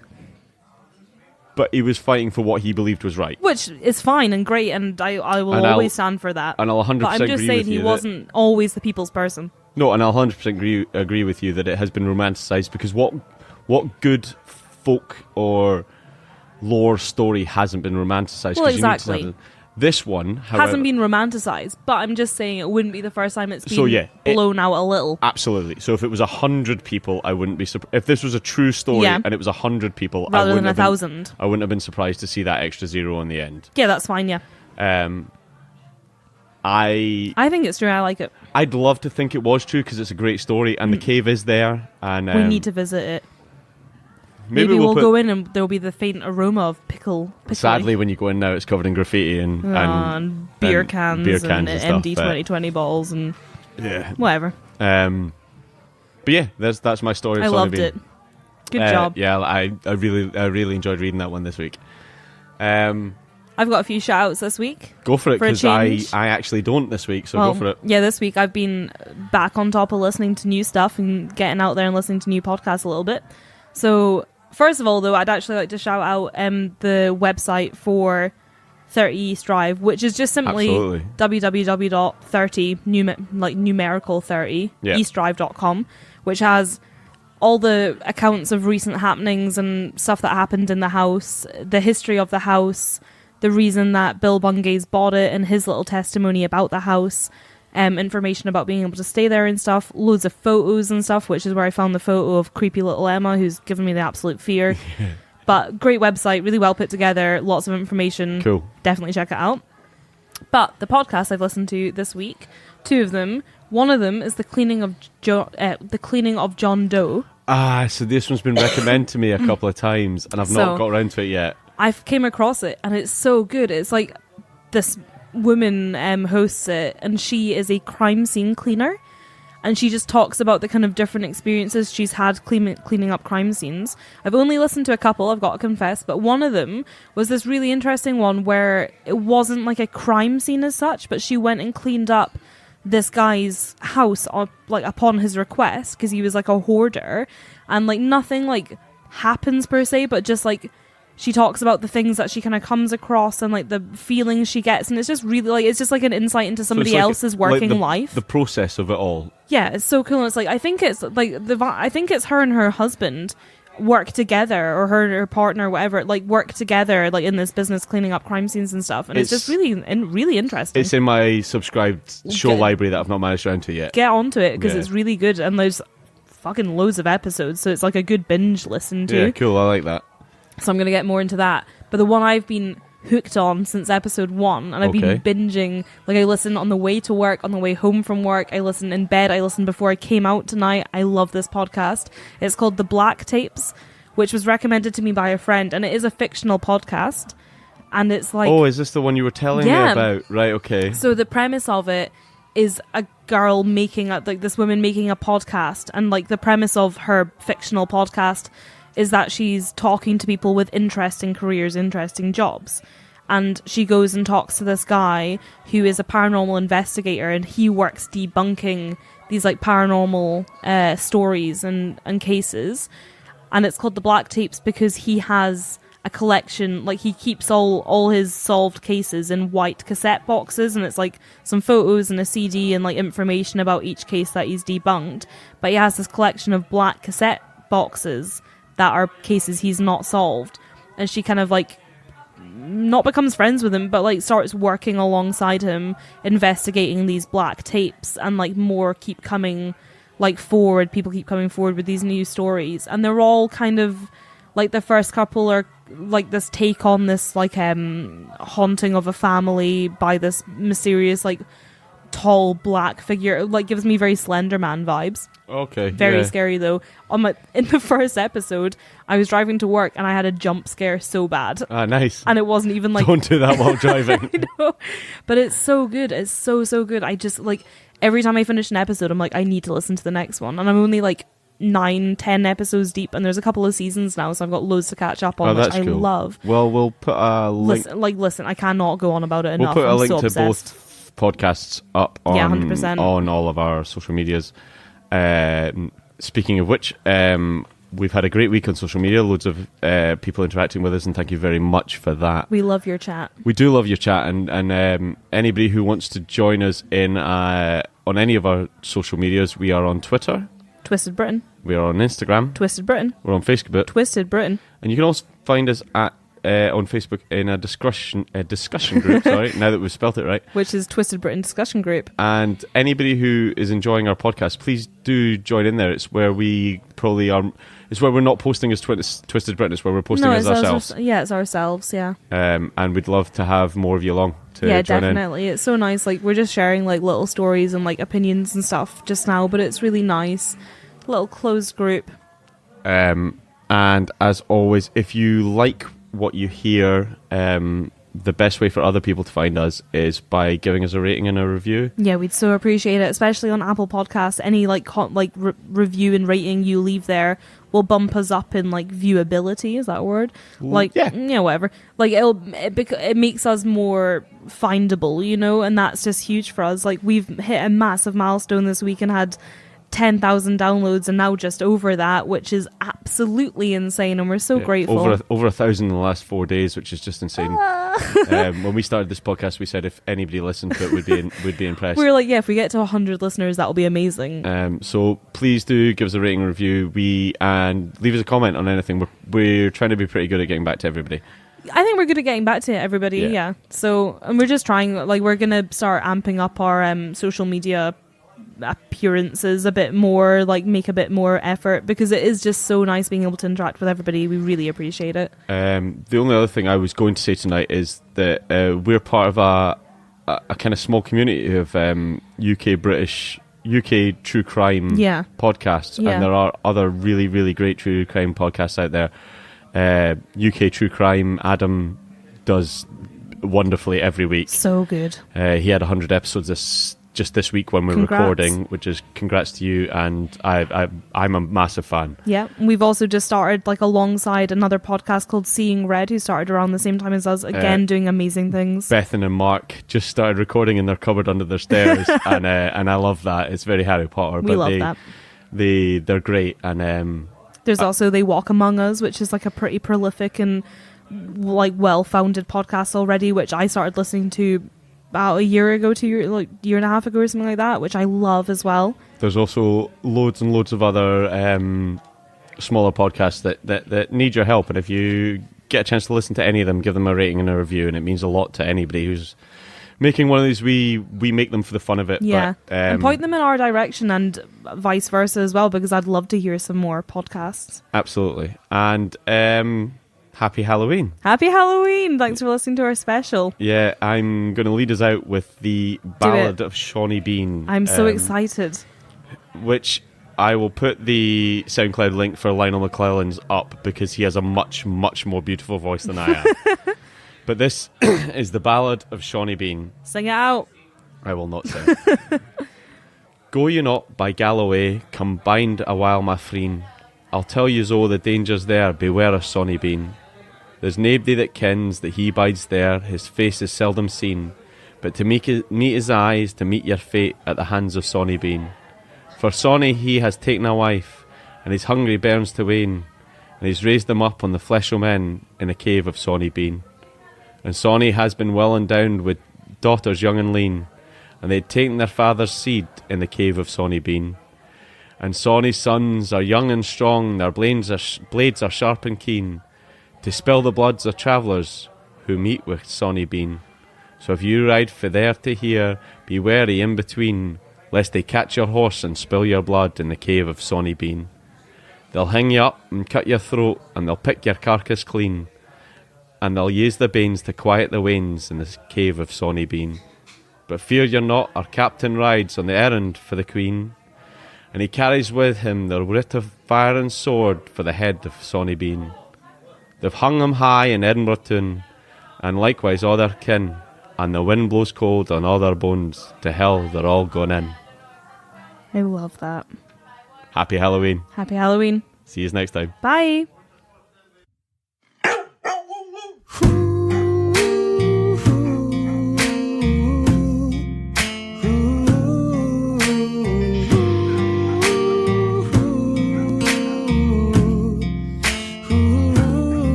But he was fighting for what he believed was right,
which is fine and great, and I will always stand for that.
And I'll 100% agree with you.
But I'm just saying he wasn't always the people's person.
No, and I'll 100% agree with you that it has been romanticized, because what good folk or lore story hasn't been romanticized?
Well, exactly.
This one, however,
hasn't been romanticized, but I'm just saying it wouldn't be the first time it's been blown out a little.
Absolutely. So if it was 100 people, I wouldn't be surprised. If this was a true story and it was 100 people,
rather than 1,000,
I wouldn't have been surprised to see that extra zero in the end.
Yeah, that's fine. Yeah.
I
think it's true. I like it.
I'd love to think it was true because it's a great story, and the cave is there, and
we need to visit it.
Maybe
we'll go in and there'll be the faint aroma of pickle.
Sadly, when you go in now, it's covered in graffiti and
beer cans and empty 2020 bottles and whatever.
But yeah, that's my story.
I loved it. Good job.
Yeah, I really enjoyed reading that one this week.
I've got a few shout outs this week.
Go for it, because I actually don't this week, so go for it.
Yeah, this week I've been back on top of listening to new stuff and getting out there and listening to new podcasts a little bit. So first of all, though, I'd actually like to shout out the website for 30 East Drive, which is just simply www.30 numerical 30 eastdrive.com, which has all the accounts of recent happenings and stuff that happened in the house, the history of the house, the reason that Bill Bungay's bought it and his little testimony about the house, information about being able to stay there and stuff, loads of photos and stuff, which is where I found the photo of creepy little Emma, who's given me the absolute fear. But great website, really well put together, lots of information.
Cool.
Definitely check it out. But the podcast I've listened to this week, 2 of them. One of them is the cleaning of John Doe.
So this one's been recommended to me a couple of times, and I've not got around to it yet.
I've came across it, and it's so good. It's like this woman hosts it, and she is a crime scene cleaner, and she just talks about the kind of different experiences she's had cleaning up crime scenes. I've only listened to a couple, I've got to confess, but one of them was this really interesting one where it wasn't like a crime scene as such, but she went and cleaned up this guy's house upon his request, because he was like a hoarder, and like nothing like happens per se, but just like she talks about the things that she kind of comes across and like the feelings she gets, and it's just really like, it's just like an insight into somebody else's working life,
the process of it all.
Yeah, it's so cool. And it's like, I think it's her and her husband work together, or her and her partner, whatever, like work together like in this business cleaning up crime scenes and stuff, and it's just really interesting.
It's in my subscribed show library that I've not managed around to yet.
Get onto it, because it's really good, and there's fucking loads of episodes, so it's like a good binge listen to.
Yeah, cool, I like that.
So I'm going to get more into that. But the one I've been hooked on since episode 1, and I've been binging, like I listen on the way to work, on the way home from work, I listen in bed, I listen before I came out tonight. I love this podcast. It's called The Black Tapes, which was recommended to me by a friend, and it is a fictional podcast. And it's like...
Oh, is this the one you were telling me about? Right, okay.
So the premise of it is a girl this woman making a podcast, and like the premise of her fictional podcast is that she's talking to people with interesting careers, interesting jobs. And she goes and talks to this guy who is a paranormal investigator, and he works debunking these like paranormal stories and cases. And it's called The Black Tapes because he has a collection, like he keeps all his solved cases in white cassette boxes, and it's like some photos and a CD and like information about each case that he's debunked. But he has this collection of black cassette boxes that are cases he's not solved, and she kind of like not becomes friends with him, but like starts working alongside him, investigating these black tapes, and like more keep coming like forward. People keep coming forward with these new stories, and they're all kind of like the first couple are like this take on this like haunting of a family by this mysterious like tall black figure. It, like, gives me very Slender Man vibes.
Okay.
Very scary though. In the first episode, I was driving to work and I had a jump scare so bad.
Ah, nice.
And it wasn't even like
Don't do that while driving.
I know. But it's so good. It's so good. I just like every time I finish an episode, I'm like, I need to listen to the next one. And I'm only like 9-10 episodes deep, and there's a couple of seasons now, so I've got loads to catch up on, which I
cool.
love.
Well, we'll put a link.
Listen, I cannot go on about it enough.
We'll put a
I'm
link
so
to
obsessed.
both podcasts up on
100%.
on all of our social medias. Speaking of which, we've had a great week on social media. Loads of people interacting with us, and thank you very much for that.
We love your chat.
We do love your chat, and anybody who wants to join us in on any of our social medias, we are on Twitter.
Twisted Britain.
We are on Instagram.
Twisted Britain.
We're on Facebook.
Twisted Britain.
And you can also find us at on Facebook in a discussion group, sorry, now that we've spelt it right.
Which is Twisted Britain Discussion Group.
And anybody who is enjoying our podcast, please do join in there. It's where we probably are. It's where we're not posting as Twisted Britain. It's where we're posting as ourselves.
It's ourselves, yeah.
And we'd love to have more of you along to
yeah,
join
definitely. It's so nice. Like, we're just sharing like little stories and like opinions and stuff just now, but it's really nice. Little closed group.
And as always, if you like what you hear, the best way for other people to find us is by giving us a rating and a review.
Yeah, we'd so appreciate it, especially on Apple Podcasts. Any like review and rating you leave there will bump us up in like viewability. Is that a word? Like, yeah, whatever. Like it makes us more findable, you know, and that's just huge for us. Like, we've hit a massive milestone this week and had 10,000 downloads, and now just over that, which is absolutely insane, and we're so grateful.
Over 1,000 in the last 4 days, which is just insane. When we started this podcast, we said if anybody listened to it, we'd be impressed.
We were like, yeah, if we get to 100 listeners, that'll be amazing.
So please do give us a rating and review. And leave us a comment on anything. We're trying to be pretty good at getting back to everybody.
I think we're good at getting back to everybody. Yeah. So, and we're just trying. Like, we're gonna start amping up our social media appearances a bit more, like make a bit more effort, because it is just so nice being able to interact with everybody. We really appreciate it.
The only other thing I was going to say tonight is that we're part of a kind of small community of UK true crime podcasts, and there are other really, really great true crime podcasts out there. UK True Crime, Adam does wonderfully every week.
So good.
He had 100 episodes just this week when we're recording, which is congrats to you, and I'm a massive fan. Yeah,
we've also just started like alongside another podcast called Seeing Red, who started around the same time as us, again doing amazing things.
Bethan and Mark just started recording in their cupboard under their stairs, and I love that. It's very Harry Potter.
We love that.
They're great, and
there's also They Walk Among Us, which is like a pretty prolific and like well-founded podcast already, which I started listening to about a year ago, year and a half ago or something like that, which I love as well.
There's also loads and loads of other smaller podcasts that need your help, and if you get a chance to listen to any of them, give them a rating and a review, and it means a lot to anybody who's making one of these. We make them for the fun of it.
Yeah, but, and point them in our direction, and vice versa as well, because I'd love to hear some more podcasts.
Absolutely. And happy Halloween.
Happy Halloween. Thanks for listening to our special.
Yeah, I'm going to lead us out with the Ballad of Shawnee Bean.
I'm so excited.
Which I will put the SoundCloud link for Lionel McClellan's up, because he has a much, much more beautiful voice than I am. But this is the Ballad of Shawnee Bean.
Sing it out.
I will not sing. Go you not by Galloway, come bind a while my freen. I'll tell you so the dangers there, beware of Shawnee Bean. There's naebody that kens that he bides there, his face is seldom seen, but to meet his eyes, to meet your fate at the hands of Shawnee Bean. For Shawnee he has taken a wife, and his hungry bairns to wane, and he's raised them up on the flesh o' men in a cave of Shawnee Bean. And Shawnee has been well endowed with daughters young and lean, and they'd taken their father's seed in the cave of Shawnee Bean. And Shawnee's sons are young and strong, their blades are sharp and keen, to spill the bloods of travellers who meet with Sonny Bean. So if you ride for there to here, be wary in between, lest they catch your horse and spill your blood in the cave of Sonny Bean. They'll hang you up and cut your throat, and they'll pick your carcass clean, and they'll use the banes to quiet the wains in the cave of Sonny Bean. But fear you're not, our captain rides on the errand for the queen, and he carries with him the writ of fire and sword for the head of Sonny Bean. They've hung him high in Edinburgh town, and likewise all their kin, and the wind blows cold on all their bones, to hell they're all gone in.
I love that.
Happy Halloween.
Happy Halloween.
See you next time.
Bye.